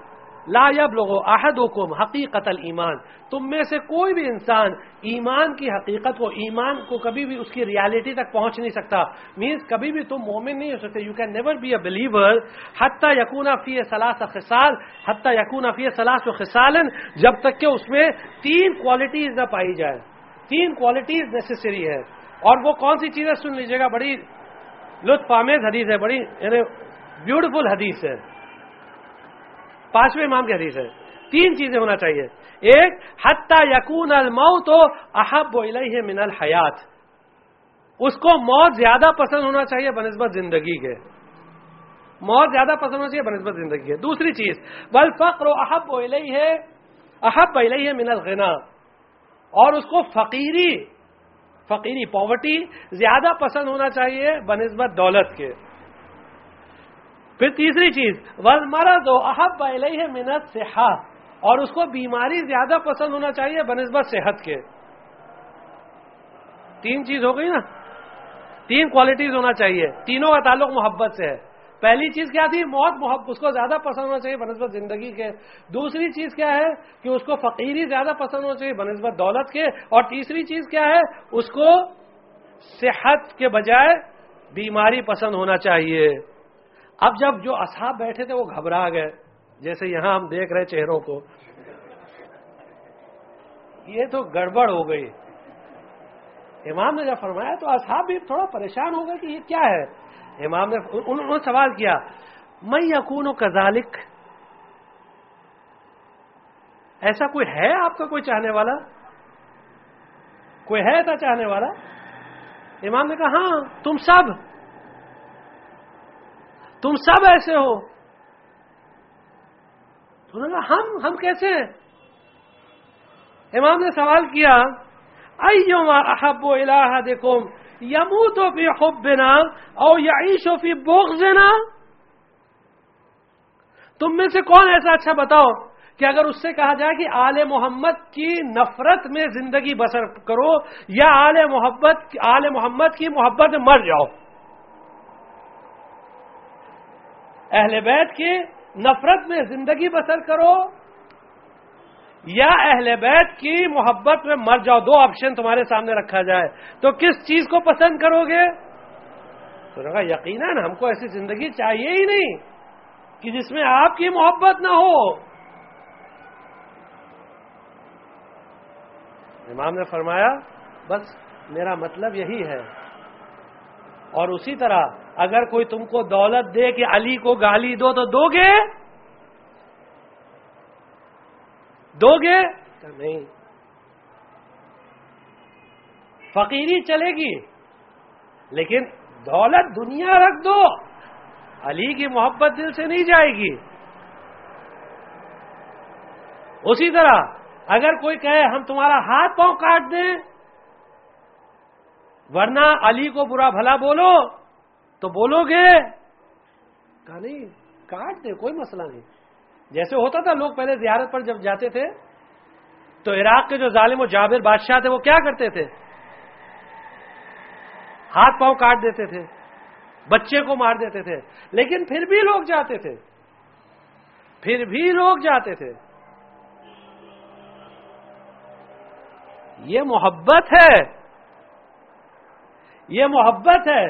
لا یبلغ احدکم حقیقت الایمان، تم میں سے کوئی بھی انسان ایمان کی حقیقت کو، ایمان کو کبھی بھی اس کی ریالٹی تک پہنچ نہیں سکتا. مینس کبھی بھی تم مومن نہیں ہو سکتے. You can never be a believer حتی یکون فیہ ثلاث خصال، حتی یکون فیہ ثلاث خصال، جب تک کہ اس میں 3 کوالٹیز نہ پائی جائے. 3 کوالٹیز نیسیسری ہے. اور وہ کون سی چیزیں سن لیجیے گا، بڑی لطف آمیز حدیث ہے، بڑی یعنی بیوٹیفل حدیث ہے. 5ویں امام کی حدیث ہے. 3 چیزیں ہونا چاہیے. ایک، حتی یکون الموت احب الیہ من الحیات، اس کو موت زیادہ پسند ہونا چاہیے بنسبت زندگی کے، موت زیادہ پسند ہونا چاہیے بنسبت زندگی کے. دوسری چیز، والفقر احب الیہ من الغنا، اور اس کو فقیری پاورٹی زیادہ پسند ہونا چاہیے بنسبت دولت کے. پھر تیسری چیز، والمرض احب الیہ من الصحہ، اور اس کو بیماری زیادہ پسند ہونا چاہیے بنسبت صحت کے. 3 چیز ہو گئی نا، 3 کوالٹیز ہونا چاہیے. تینوں کا تعلق محبت سے ہے. پہلی چیز کیا تھی؟ موت، محبت اس کو زیادہ پسند ہونا چاہیے بنسبت زندگی کے. دوسری چیز کیا ہے کہ اس کو فقیری زیادہ پسند ہونا چاہیے بنسبت دولت کے. اور تیسری چیز کیا ہے؟ اس کو صحت کے بجائے بیماری پسند ہونا چاہیے. اب جب جو اصحاب بیٹھے تھے وہ گھبرا گئے، جیسے یہاں ہم دیکھ رہے چہروں کو، یہ تو گڑبڑ ہو گئی. امام نے جب فرمایا تو اصحاب بھی تھوڑا پریشان ہو گئے کہ یہ کیا ہے. امام نے انہوں نے سوال کیا، من یکون کذالک، ایسا کوئی ہے آپ کا کوئی چاہنے والا؟ کوئی ہے ایسا چاہنے والا؟ امام نے کہا ہاں، تم سب ایسے ہو. انہوں نے کہا ہم کیسے ہیں؟ امام نے سوال کیا، ایما احب الی احدکم یموت فی حبنا او یعیش فی بغضنا، تم میں سے کون ایسا اچھا بتاؤ کہ اگر اس سے کہا جائے کہ آل محمد کی نفرت میں زندگی بسر کرو یا آل محمد کی محبت میں مر جاؤ، اہل بیت کی نفرت میں زندگی بسر کرو یا اہل بیت کی محبت میں مر جاؤ، 2 آپشن تمہارے سامنے رکھا جائے تو کس چیز کو پسند کرو گے؟ تو نے کہا یقیناً ہم کو ایسی زندگی چاہیے ہی نہیں کہ جس میں آپ کی محبت نہ ہو. امام نے فرمایا بس میرا مطلب یہی ہے. اور اسی طرح اگر کوئی تم کو دولت دے کہ علی کو گالی دو تو دو گے نہیں. فقیری چلے گی لیکن دولت دنیا رکھ دو، علی کی محبت دل سے نہیں جائے گی. اسی طرح اگر کوئی کہے ہم تمہارا ہاتھ پاؤں کاٹ دیں ورنہ علی کو برا بھلا بولو تو بولو گے؟ کہا نہیں، کاٹ دے کوئی مسئلہ نہیں. جیسے ہوتا تھا لوگ پہلے زیارت پر جب جاتے تھے تو عراق کے جو ظالم و جابر بادشاہ تھے وہ کیا کرتے تھے؟ ہاتھ پاؤں کاٹ دیتے تھے، بچے کو مار دیتے تھے، لیکن پھر بھی لوگ جاتے تھے. یہ محبت ہے،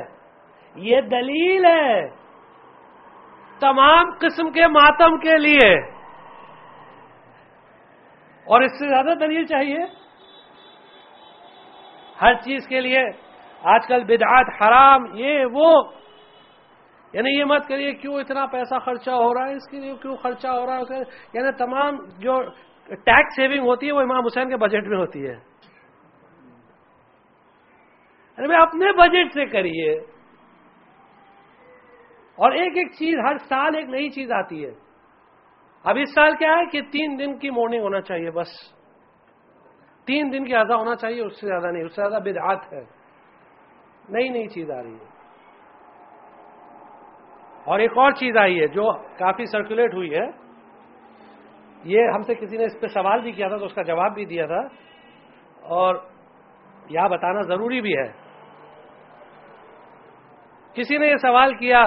یہ دلیل ہے تمام قسم کے ماتم کے لیے. اور اس سے زیادہ دلیل چاہیے ہر چیز کے لیے. آج کل بدعات، حرام، یہ وہ، یعنی یہ مت کریے کیوں اتنا پیسہ خرچہ ہو رہا ہے، اس کے لیے کیوں خرچہ ہو رہا ہے، یعنی تمام جو ٹیکس سیونگ ہوتی ہے وہ امام حسین کے بجٹ میں ہوتی ہے. ارے اپنے بجٹ سے کریے. اور ایک چیز ہر سال ایک نئی چیز آتی ہے. اب اس سال کیا ہے کہ 3 دن کی مورننگ ہونا چاہیے، بس 3 دن کی اذان ہونا چاہیے، اس سے زیادہ نہیں، اس سے زیادہ بدعات ہے. نئی چیز آ رہی ہے. اور ایک اور چیز آئی ہے جو کافی سرکولیٹ ہوئی ہے یہ ہم سے کسی نے اس پہ سوال بھی کیا تھا تو اس کا جواب بھی دیا تھا، اور یہاں بتانا ضروری بھی ہے. کسی نے یہ سوال کیا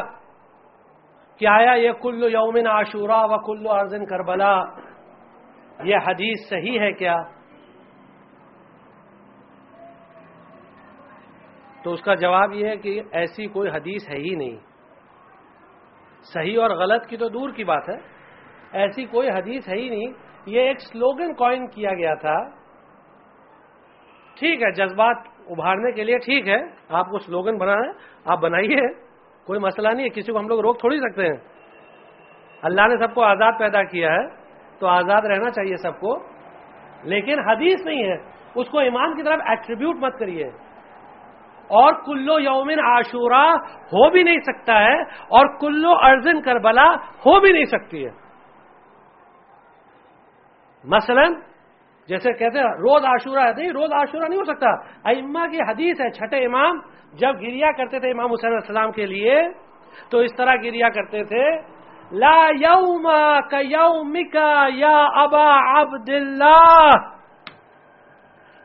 کہ آیا یہ کل یوم عاشورا و کل ارض کربلا، یہ حدیث صحیح ہے کیا؟ تو اس کا جواب یہ ہے کہ ایسی کوئی حدیث ہے ہی نہیں. صحیح اور غلط کی تو دور کی بات ہے، ایسی کوئی حدیث ہے ہی نہیں. یہ ایک سلوگن کوائن کیا گیا تھا. ٹھیک ہے، جذبات ابھارنے کے لیے ٹھیک ہے، آپ کو سلوگن بنانا ہے آپ بنائیے، کوئی مسئلہ نہیں ہے، کسی کو ہم لوگ روک تھوڑی سکتے ہیں. اللہ نے سب کو آزاد پیدا کیا ہے تو آزاد رہنا چاہیے سب کو، لیکن حدیث نہیں ہے، اس کو ایمان کی طرف ایٹریبیوٹ مت کریے. اور کلو یومن عاشورا ہو بھی نہیں سکتا ہے، اور کلو ارضن کربلا ہو بھی نہیں سکتی ہے. مثلا جیسے کہتے ہیں روز عاشورا ہے، نہیں، روز عاشورا نہیں ہو سکتا. ائمہ کی حدیث ہے، چھٹے امام جب گریا کرتے تھے امام حسین علیہ السلام کے لیے تو اس طرح گریا کرتے تھے، لا یوم کیومک یا ابا عبد اللہ،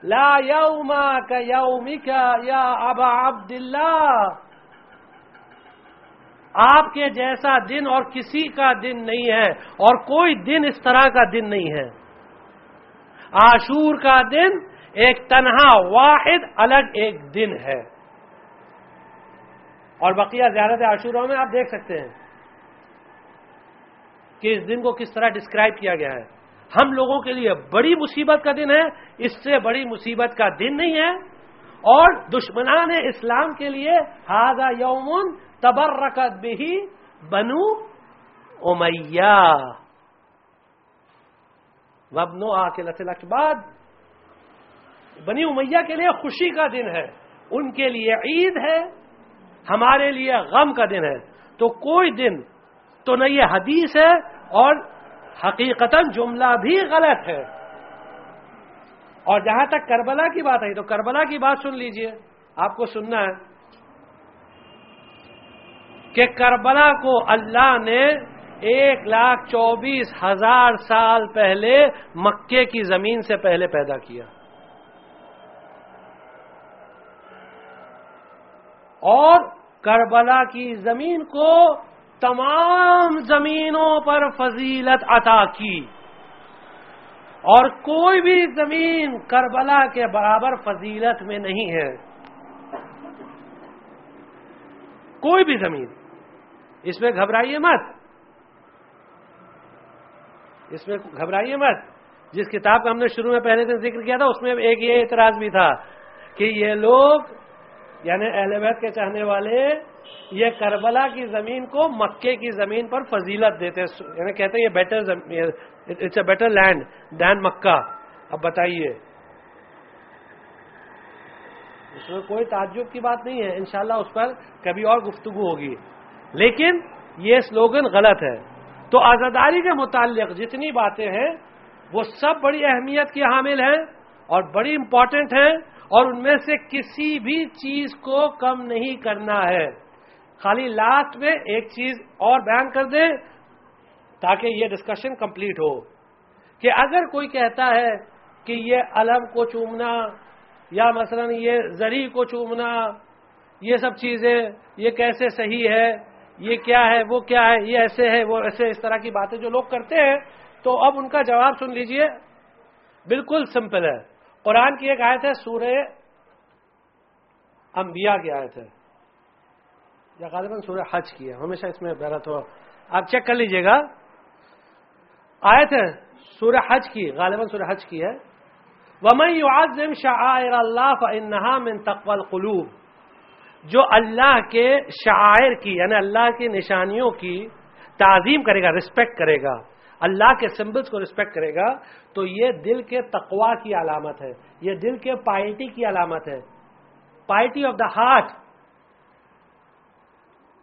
لا یوم کیومک یا ابا عبد اللہ. آپ کے جیسا دن اور کسی کا دن نہیں ہے، اور کوئی دن اس طرح کا دن نہیں ہے. عاشور کا دن ایک تنہا واحد الگ ایک دن ہے. اور بقیہ زیارت عاشورہ میں آپ دیکھ سکتے ہیں کہ اس دن کو کس طرح ڈسکرائب کیا گیا ہے. ہم لوگوں کے لیے بڑی مصیبت کا دن ہے، اس سے بڑی مصیبت کا دن نہیں ہے. اور دشمنان اسلام کے لیے ھذا یوم تبرکت بہ بنو امیہ وابن عاقلۃ الاکباد. بنی امیہ کے لیے خوشی کا دن ہے، ان کے لیے عید ہے، ہمارے لیے غم کا دن ہے. تو کوئی دن تو نہ یہ حدیث ہے، اور حقیقتاً جملہ بھی غلط ہے. اور جہاں تک کربلا کی بات ہے تو کربلا کی بات سن لیجئے، آپ کو سننا ہے کہ کربلا کو اللہ نے 1,24,000 سال پہلے مکے کی زمین سے پہلے پیدا کیا، اور کربلا کی زمین کو تمام زمینوں پر فضیلت عطا کی. اور کوئی بھی زمین کربلا کے برابر فضیلت میں نہیں ہے، کوئی بھی زمین. اس میں گھبرائیے مت، اس میں گھبرائیے مت. جس کتاب کا ہم نے شروع میں پہلے دن ذکر کیا تھا اس میں ایک یہ اعتراض بھی تھا کہ یہ لوگ یعنی اہل بیت کے چاہنے والے یہ کربلا کی زمین کو مکے کی زمین پر فضیلت دیتے ہیں، یعنی کہتے ہیں یہ اٹس اے بیٹر لینڈ دین مکہ. اب بتائیے، اس میں کوئی تعجب کی بات نہیں ہے، انشاءاللہ اس پر کبھی اور گفتگو ہوگی. لیکن یہ سلوگن غلط ہے. تو عزاداری کے متعلق جتنی باتیں ہیں وہ سب بڑی اہمیت کی حامل ہیں اور بڑی امپورٹنٹ ہیں، اور ان میں سے کسی بھی چیز کو کم نہیں کرنا ہے. خالی لاسٹ میں ایک چیز اور بیان کر دیں تاکہ یہ ڈسکشن کمپلیٹ ہو کہ اگر کوئی کہتا ہے کہ یہ علم کو چومنا یا مثلا یہ زری کو چومنا، یہ سب چیزیں یہ کیسے صحیح ہے، یہ کیا ہے، وہ کیا ہے، یہ ایسے ہے وہ ایسے، اس طرح کی باتیں جو لوگ کرتے ہیں، تو اب ان کا جواب سن لیجئے. بالکل سمپل ہے. قرآن کی ایک آیت ہے، سورہ انبیاء کی آیت ہے، یا غالباً سورہ حج کی ہے، ہمیشہ اس میں بہرحال تو آپ چیک کر لیجئے گا. آیت ہے سورہ حج کی، غالباً سورہ حج کی ہے، وَمَن يُعَظِّمْ شَعَائِرَ اللَّهِ فَإِنَّهَا مِن تَقْوَى الْقُلُوبِ. جو اللہ کے شعائر کی یعنی اللہ کی نشانیوں کی تعظیم کرے گا، رسپیکٹ کرے گا، اللہ کے سمبلز کو رسپیکٹ کرے گا، تو یہ دل کے تقوی کی علامت ہے، یہ دل کے پائٹی کی علامت ہے، پائٹی آف دا ہارٹ.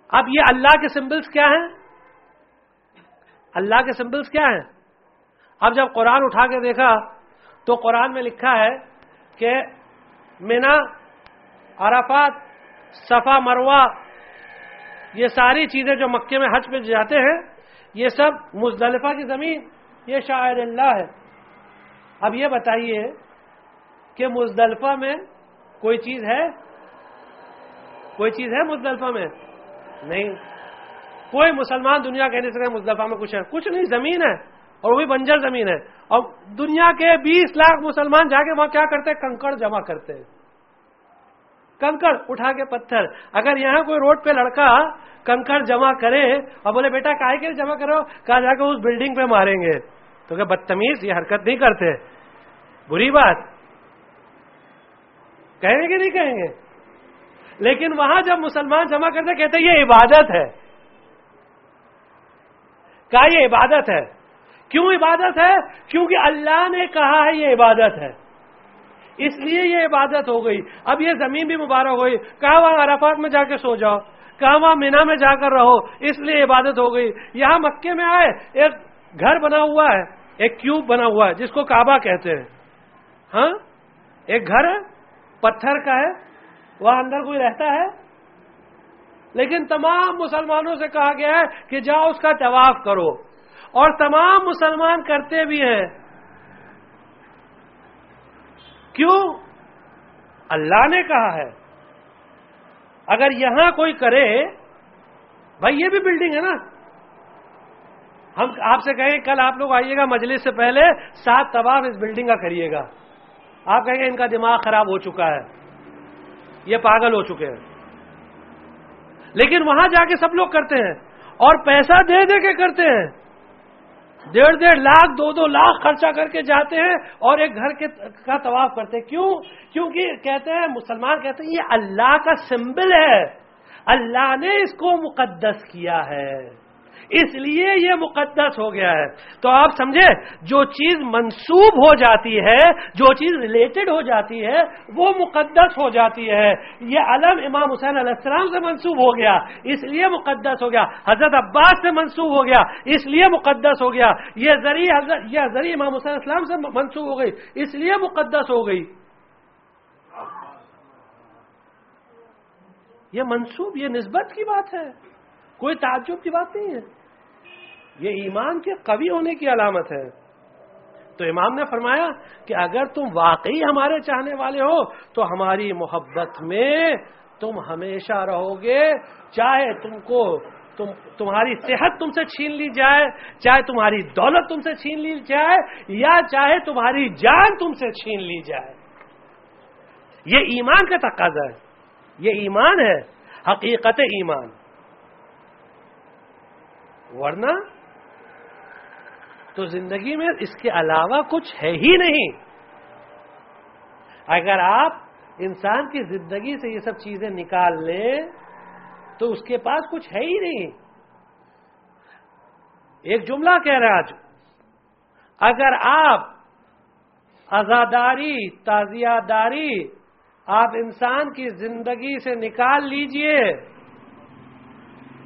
اب یہ اللہ کے سمبلز کیا ہیں؟ اللہ کے سمبلز کیا ہیں؟ اب جب قرآن اٹھا کے دیکھا تو قرآن میں لکھا ہے کہ مینا، عرفات، صفا، مروہ، یہ ساری چیزیں جو مکے میں حج پہ جاتے ہیں، یہ سب مزدلفہ کی زمین یہ شاعر اللہ ہے۔ اب یہ بتائیے کہ مزدلفہ میں کوئی چیز ہے؟ کوئی چیز ہے مزدلفہ میں؟ نہیں۔ کوئی مسلمان دنیا کہہ نہیں سکتا مزدلفہ میں کچھ ہے، کچھ نہیں، زمین ہے، اور وہ بھی بنجر زمین ہے، اور دنیا کے 20 لاکھ مسلمان جا کے وہاں کیا کرتے ہیں؟ کنکڑ جمع کرتے ہیں، کنکڑ اٹھا کے پتھر۔ اگر یہاں کوئی روڈ پہ لڑکا کنکڑ جمع کرے اور بولے بیٹا کاہے کے جمع کرو، کہا جا کے اس بلڈنگ پہ ماریں گے، تو کہ بدتمیز، یہ حرکت نہیں کرتے، بری بات کہیں گے کہ نہیں کہیں گے؟ لیکن وہاں جب مسلمان جمع کرتے کہتے ہیں یہ عبادت ہے۔ کہا یہ عبادت ہے۔ کیوں عبادت ہے؟ کیونکہ اللہ نے کہا ہے یہ عبادت ہے، اس لیے یہ عبادت ہو گئی۔ اب یہ زمین بھی مبارک ہوئی، کہا وہاں عرفات میں جا کے سو جاؤ، کہا وہاں مینا میں جا کر رہو، اس لیے عبادت ہو گئی۔ یہاں مکے میں آئے، ایک گھر بنا ہوا ہے، ایک کیوب بنا ہوا ہے جس کو کعبہ کہتے ہیں، ہاں ایک گھر ہے، پتھر کا ہے، وہاں اندر کوئی رہتا ہے؟ لیکن تمام مسلمانوں سے کہا گیا ہے کہ جاؤ اس کا طواف کرو، اور تمام مسلمان کرتے بھی ہیں۔ کیوں؟ اللہ نے کہا ہے۔ اگر یہاں کوئی کرے، بھائی یہ بھی بلڈنگ ہے نا، ہم آپ سے کہیں گے کل آپ لوگ آئیے گا مجلس سے پہلے 7 طواف اس بلڈنگ کا کریے گا، آپ کہیں گے ان کا دماغ خراب ہو چکا ہے، یہ پاگل ہو چکے ہیں۔ لیکن وہاں جا کے سب لوگ کرتے ہیں، اور پیسہ دے دے کے کرتے ہیں، 1.5 لاکھ 2 لاکھ خرچہ کر کے جاتے ہیں اور ایک گھر کا طواف کرتے ہیں۔ کیوں؟ کیونکہ کہتے ہیں مسلمان کہتے ہیں یہ اللہ کا سمبل ہے، اللہ نے اس کو مقدس کیا ہے، اس لیے یہ مقدس ہو گیا ہے۔ تو آپ سمجھے، جو چیز منسوب ہو جاتی ہے، جو چیز ریلیٹڈ ہو جاتی ہے، وہ مقدس ہو جاتی ہے۔ یہ علم امام حسین علیہ السلام سے منسوب ہو گیا، اس لیے مقدس ہو گیا۔ حضرت عباس سے منسوب ہو گیا، اس لیے مقدس ہو گیا۔ یہ ذریعہ امام حسین علیہ السلام سے منسوب ہو گئی، اس لیے مقدس ہو گئی۔ یہ منسوب، یہ نسبت کی بات ہے، کوئی تعجب کی بات نہیں ہے، یہ ایمان کے قوی ہونے کی علامت ہے۔ تو امام نے فرمایا کہ اگر تم واقعی ہمارے چاہنے والے ہو تو ہماری محبت میں تم ہمیشہ رہو گے، چاہے تمہاری صحت تم سے چھین لی جائے، چاہے تمہاری دولت تم سے چھین لی جائے، یا چاہے تمہاری جان تم سے چھین لی جائے۔ یہ ایمان کا تقاضا ہے، یہ ایمان ہے، حقیقت ایمان۔ ورنہ تو زندگی میں اس کے علاوہ کچھ ہے ہی نہیں۔ اگر آپ انسان کی زندگی سے یہ سب چیزیں نکال لیں تو اس کے پاس کچھ ہے ہی نہیں۔ ایک جملہ کہہ رہا آج، اگر آپ عزاداری، تعزیہ داری آپ انسان کی زندگی سے نکال لیجئے،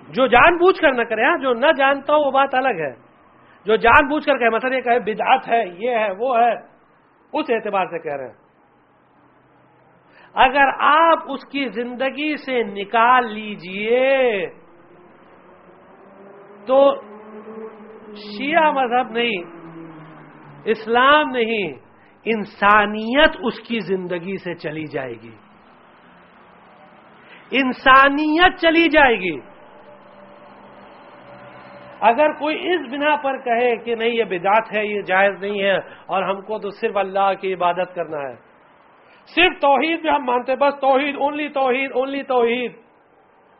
جو جان بوجھ کر نہ کرے، جو نہ جانتا ہو وہ بات الگ ہے، جو جان بوجھ کر کہے، مثلا یہ کہے بدعت ہے، یہ ہے، وہ ہے، اس اعتبار سے کہہ رہے ہیں۔ اگر آپ اس کی زندگی سے نکال لیجئے تو شیعہ مذہب نہیں، اسلام نہیں، انسانیت اس کی زندگی سے چلی جائے گی، انسانیت چلی جائے گی۔ اگر کوئی اس بنا پر کہے کہ نہیں یہ بدعت ہے، یہ جائز نہیں ہے، اور ہم کو تو صرف اللہ کی عبادت کرنا ہے، صرف توحید بھی ہم مانتے، بس توحید، اونلی توحید، اونلی توحید۔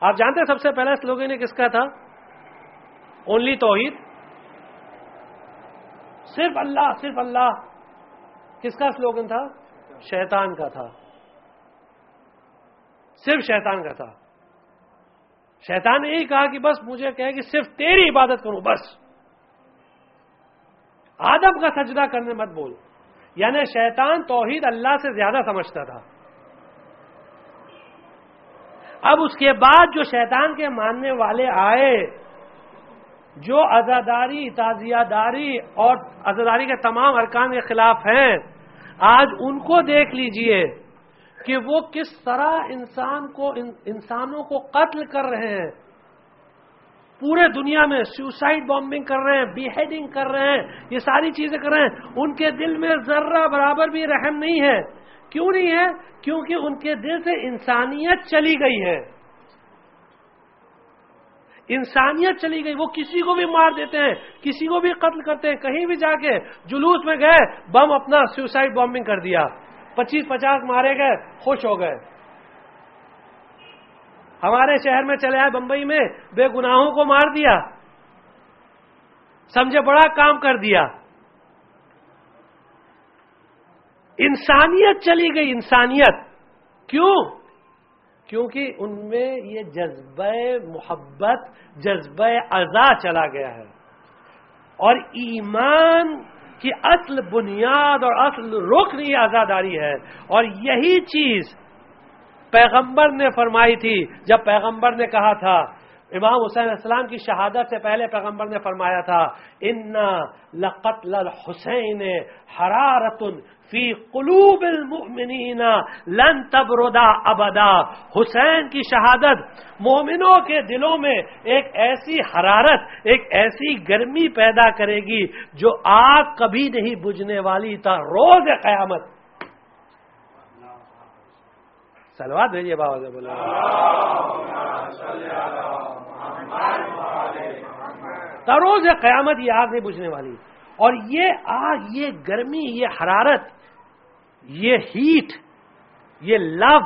آپ جانتے ہیں سب سے پہلا سلوگن یہ کس کا تھا؟ اونلی توحید، صرف اللہ، صرف اللہ۔ کس کا سلوگن تھا؟ شیطان کا تھا، صرف شیطان کا تھا۔ شیطان نے یہی کہا کہ بس مجھے کہے کہ صرف تیری عبادت کروں، بس آدم کا سجدہ کرنے مت بول۔ یعنی شیطان توحید اللہ سے زیادہ سمجھتا تھا۔ اب اس کے بعد جو شیطان کے ماننے والے آئے، جو عزاداری، تعزیہ داری اور عزاداری کے تمام ارکان کے خلاف ہیں، آج ان کو دیکھ لیجئے کہ وہ کس طرح انسانوں کو قتل کر رہے ہیں۔ پورے دنیا میں سوسائڈ بامبنگ کر رہے ہیں، بی ہیڈنگ کر رہے ہیں، یہ ساری چیزیں کر رہے ہیں، ان کے دل میں ذرہ برابر بھی رحم نہیں ہے. کیوں نہیں ہے؟ کیونکہ ان کے دل سے انسانیت چلی گئی ہے. انسانیت چلی گئی. وہ کسی کو بھی مار دیتے ہیں، کسی کو بھی قتل کرتے ہیں. کہیں بھی جا کے جلوس میں گئے، بم اپنا سوسائڈ بامبنگ کر دیا، 25-50 مارے گئے، خوش ہو گئے. ہمارے شہر میں چلے آئے بمبئی میں، بے گناہوں کو مار دیا، سمجھے بڑا کام کر دیا. انسانیت چلی گئی، انسانیت. کیوں؟ کیونکہ ان میں یہ جذبہ محبت، جذبہ عزا چلا گیا ہے. اور ایمان کی اصل بنیاد اور اصل رکن یہ عزاداری ہے. اور یہی چیز پیغمبر نے فرمائی تھی. جب پیغمبر نے کہا تھا، امام حسین علیہ السلام کی شہادت سے پہلے پیغمبر نے فرمایا تھا، اِنَّا لَقَتْلَ الْحُسَيْنِ حَرَارَةٌ فِي قُلُوبِ الْمُؤْمِنِينَ لَن تَبْرُدَ أَبَدًا. حسین کی شہادت مومنوں کے دلوں میں ایک ایسی حرارت، ایک ایسی گرمی پیدا کرے گی جو آگ کبھی نہیں بجھنے والی تا روز قیامت. صلوات بھیجیے بابا سے بولے روز قیامت یہ آگ نہیں بجھنے والی. اور یہ آگ، یہ گرمی، یہ حرارت، یہ ہیٹ، یہ لو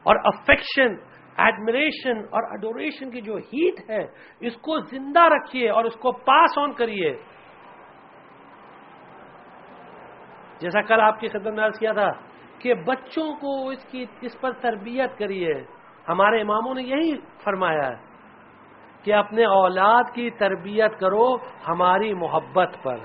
اور افیکشن، ایڈمریشن اور اڈوریشن کی جو ہیٹ ہے، اس کو زندہ رکھیے اور اس کو پاس آن کریے. جیسا کل آپ کی خدمت میں عرض کیا تھا کہ بچوں کو اس پر تربیت کریے. ہمارے اماموں نے یہی فرمایا ہے کہ اپنے اولاد کی تربیت کرو ہماری محبت پر.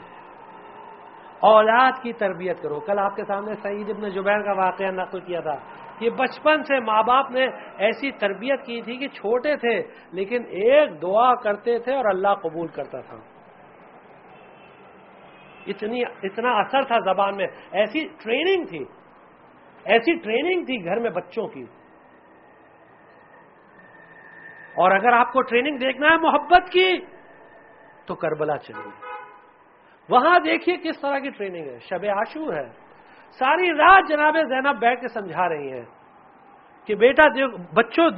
اولاد کی تربیت کرو. کل آپ کے سامنے سعید ابن جبیر کا واقعہ نقل کیا تھا کہ بچپن سے ماں باپ نے ایسی تربیت کی تھی کہ چھوٹے تھے لیکن ایک دعا کرتے تھے اور اللہ قبول کرتا تھا. اتنا اثر تھا زبان میں. ایسی ٹریننگ تھی گھر میں بچوں کی. اور اگر آپ کو ٹریننگ دیکھنا ہے محبت کی تو کربلا چلیے، وہاں دیکھیے کس طرح کی ٹریننگ ہے. شب عاشور ہے، ساری رات جناب زینب بیٹھ کے سمجھا رہی ہیں کہ بیٹو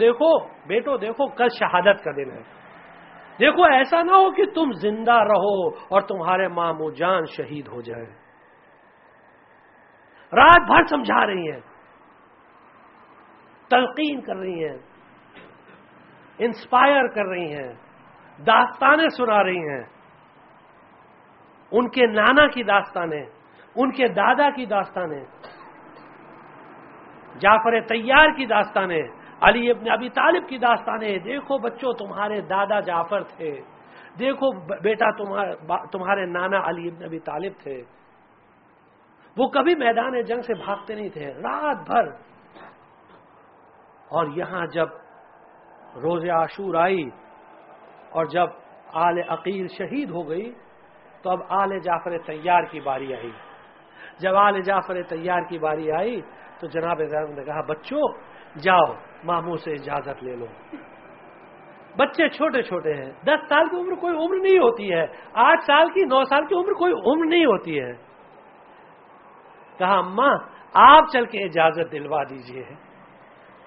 دیکھو کل شہادت کا دن ہے. دیکھو ایسا نہ ہو کہ تم زندہ رہو اور تمہارے ماموں جان شہید ہو جائے. رات بھر سمجھا رہی ہیں، تلقین کر رہی ہیں، انسپائر کر رہی ہیں، داستانیں سنا رہی ہیں. ان کے نانا کی داستانیں، ان کے دادا کی داستانیں، جعفر طیار کی داستانیں، علی ابن ابی طالب کی داستانیں. دیکھو بچوں تمہارے دادا جعفر تھے، دیکھو بیٹا تمہارے نانا علی ابن ابی طالب تھے. وہ کبھی میدان جنگ سے بھاگتے نہیں تھے، رات بھر. اور یہاں جب روز عاشور آئی اور جب آل عقیل شہید ہو گئی تو اب آل جعفر طیار کی باری آئی. جب آل جعفر طیار کی باری آئی تو جناب زینب نے کہا بچوں جاؤ ماموں سے اجازت لے لو. بچے چھوٹے چھوٹے ہیں، 10 سال کی عمر کوئی عمر نہیں ہوتی ہے، 8 سال کی 9 سال کی عمر کوئی عمر نہیں ہوتی ہے. کہا اماں آپ چل کے اجازت دلوا دیجئے،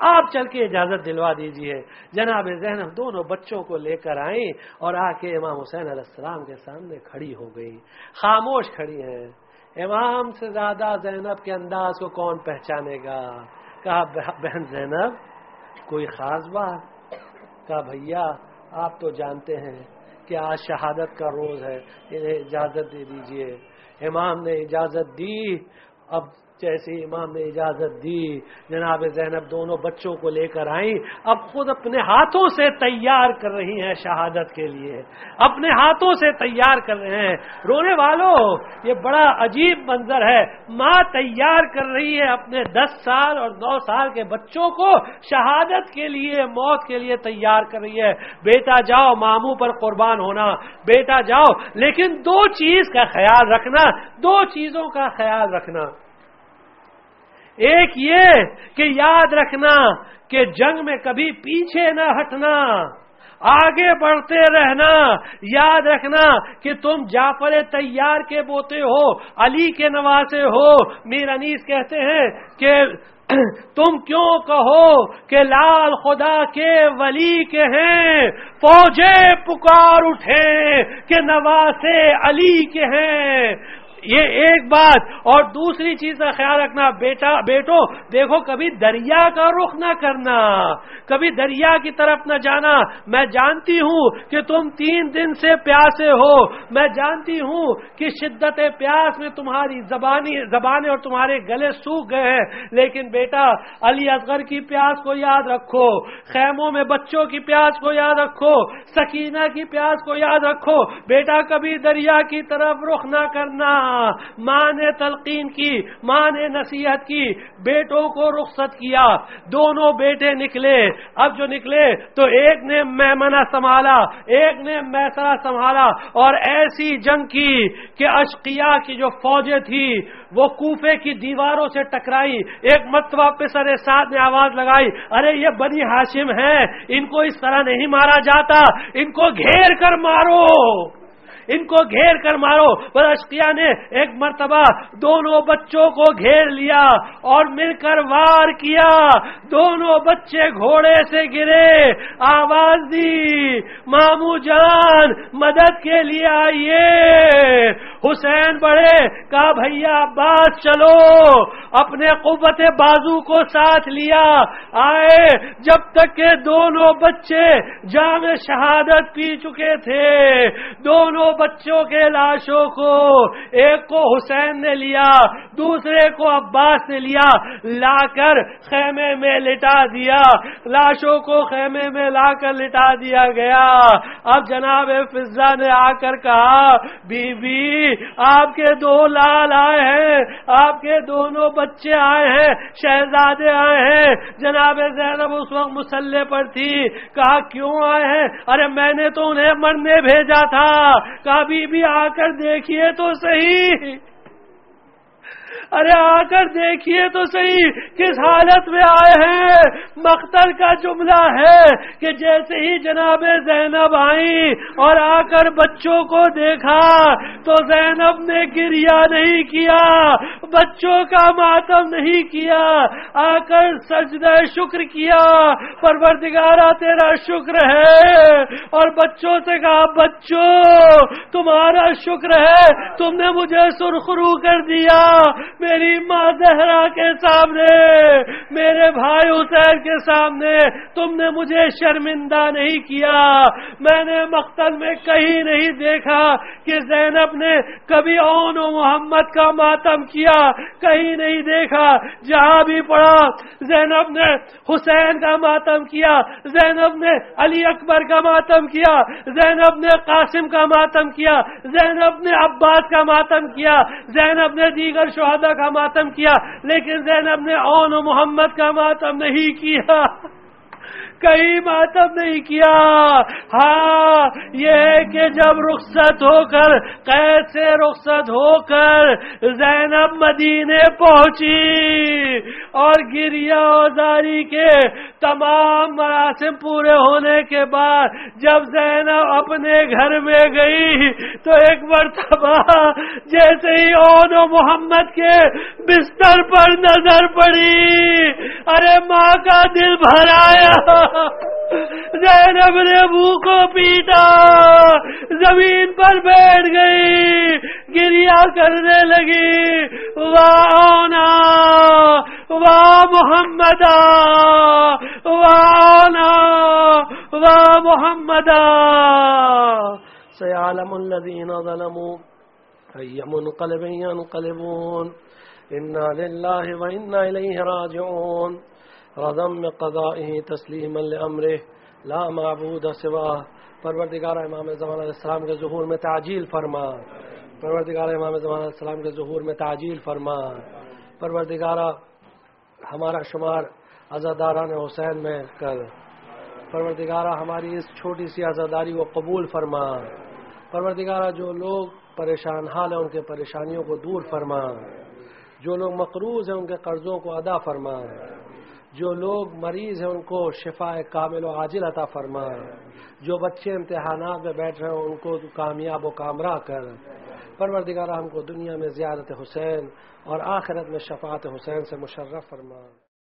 آپ چل کے اجازت دلوا دیجئے. جناب زینب دونوں بچوں کو لے کر آئیں اور آ کے امام حسین علیہ السلام کے سامنے کھڑی ہو گئی، خاموش کھڑی ہیں. امام سے زیادہ زینب کے انداز کو کون پہچانے گا. کہا بہن زینب کوئی خاص بات؟ کہا بھیا آپ تو جانتے ہیں کہ آج شہادت کا روز ہے، انہیں اجازت دے دیجئے. امام نے اجازت دی. اب جیسے امام نے اجازت دی جناب زینب دونوں بچوں کو لے کر آئیں. اب خود اپنے ہاتھوں سے تیار کر رہی ہیں شہادت کے لیے، اپنے ہاتھوں سے تیار کر رہے ہیں. رونے والوں یہ بڑا عجیب منظر ہے. ماں تیار کر رہی ہے اپنے 10 سال اور 9 سال کے بچوں کو شہادت کے لیے، موت کے لیے تیار کر رہی ہے. بیٹا جاؤ ماموں پر قربان ہونا، بیٹا جاؤ. لیکن 2 چیز کا خیال رکھنا، 2 چیزوں کا خیال رکھنا. ایک یہ کہ یاد رکھنا کہ جنگ میں کبھی پیچھے نہ ہٹنا، آگے بڑھتے رہنا. یاد رکھنا کہ تم جعفر طیار کے پوتے ہو, علی کے نواسے ہو. میر انیس کہتے ہیں کہ تم کیوں کہو کہ لال خدا کے ولی کے ہیں, فوجیں پکار اٹھیں کہ نواسے علی کے ہیں. یہ ایک بات. اور دوسری چیز کا خیال رکھنا بیٹو, دیکھو کبھی دریا کا رخ نہ کرنا, کبھی دریا کی طرف نہ جانا. میں جانتی ہوں کہ تم 3 دن سے پیاسے ہو, میں جانتی ہوں کہ شدت پیاس میں تمہاری زبانیں اور تمہارے گلے سوکھ گئے ہیں, لیکن بیٹا علی اصغر کی پیاس کو یاد رکھو, خیموں میں بچوں کی پیاس کو یاد رکھو, سکینہ کی پیاس کو یاد رکھو. بیٹا کبھی دریا کی طرف رخ نہ کرنا. ماں نے تلقین کی, ماں نے نصیحت کی, بیٹوں کو رخصت کیا. دونوں بیٹے نکلے. اب جو نکلے تو ایک نے میمنہ سنبھالا, ایک نے میسرہ سنبھالا, اور ایسی جنگ کی کہ اشقیاء کی جو فوجیں تھی وہ کوفے کی دیواروں سے ٹکرائی. ایک مرتبہ پسر سعد نے آواز لگائی, ارے یہ بنی ہاشم ہیں, ان کو اس طرح نہیں مارا جاتا, ان کو گھیر کر مارو, ان کو گھیر کر مارو. پر اشقیاء نے ایک مرتبہ دونوں بچوں کو گھیر لیا اور مل کر وار کیا. دونوں بچے گھوڑے سے گرے, آواز دی, مامو جان مدد کے لیے آئیے. حسین بڑھے, کہا بھیا عباس چلو. اپنے قوت بازو کو ساتھ لیا, آئے. جب تک کہ دونوں بچے جام شہادت پی چکے تھے, دونوں بچوں کے لاشوں کو, ایک کو حسین نے لیا, دوسرے کو عباس نے لیا, لا کر خیمے میں لٹا دیا. لاشوں کو خیمے میں لا کر لٹا دیا گیا. اب جناب فضہ نے آ کر کہا, بی بی آپ کے 2 لال آئے ہیں, آپ کے دونوں بچے آئے ہیں, شہزادے آئے ہیں. جناب زینب اس وقت مسلح پر تھی. کہا کیوں آئے ہیں؟ ارے میں نے تو انہیں مرنے بھیجا تھا. کہا بی بی آ کر دیکھیے تو صحیح, ارے آ کر دیکھیے تو صحیح کس حالت میں آئے ہیں. مقتل کا جملہ ہے کہ جیسے ہی جناب زینب آئی اور آ کر بچوں کو دیکھا تو زینب نے گریہ نہیں کیا, بچوں کا ماتم نہیں کیا, آ کر سجدہ شکر کیا, پروردگارا تیرا شکر ہے. اور بچوں سے کہا, بچوں تمہارا شکر ہے, تم نے مجھے سرخرو کر دیا. میری ماں زہرا کے سامنے, میرے بھائی حسین کے سامنے تم نے مجھے شرمندہ نہیں کیا. میں نے مقتل میں کہیں نہیں دیکھا کہ زینب نے کبھی اون و محمد کا ماتم کیا, کہیں نہیں دیکھا. جہاں بھی پڑھا زینب نے حسین کا ماتم کیا, زینب نے علی اکبر کا ماتم کیا, زینب نے قاسم کا ماتم کیا, زینب نے عباس کا ماتم کیا, زینب نے دیگر شہداء کا ماتم کیا, لیکن زینب نے اون و محمد کا ماتم نہیں کیا, کہیں ماتم نہیں کیا. ہاں یہ ہے کہ جب رخصت ہو کر, قید سے رخصت ہو کر زینب مدینے پہنچی اور گریہ وزاری کے تمام مراسم پورے ہونے کے بعد جب زینب اپنے گھر میں گئی تو ایک مرتبہ جیسے ہی اون و محمد کے بستر پر نظر پڑی, ارے ماں کا دل بھر آیا. زینب نے منہ کو پیٹا, زمین پر بیٹھ گئی, گریہ کرنے لگی, وانا وا محمدا, وانا وا محمدا. سيعلم الذين ظلموا أي منقلب ينقلبون, إنا لله وإنا إليه راجعون. رضم قضائه تسلیما لامره لا معبود سواه. پروردگار امام زمان علیہ السلام کے ظہور میں تعجیل فرما, پروردگار امام زمان علیہ السلام کے ظہور میں تعجیل فرما. پروردگار ہمارا شمار عزاداران حسین میں کر. پروردگار ہماری اس چھوٹی سی عزاداری کو قبول فرما. پروردگار جو لوگ پریشان حال ہیں ان کے پریشانیوں کو دور فرما, جو لوگ مقروض ہیں ان کے قرضوں کو ادا فرما, جو لوگ مریض ہیں ان کو شفا کامل و عاجل عطا فرما، جو بچے امتحانات میں بیٹھ رہے ہیں ان کو کامیاب و کامرا کر، پروردگار ہم کو دنیا میں زیارت حسین اور آخرت میں شفاعت حسین سے مشرف فرما۔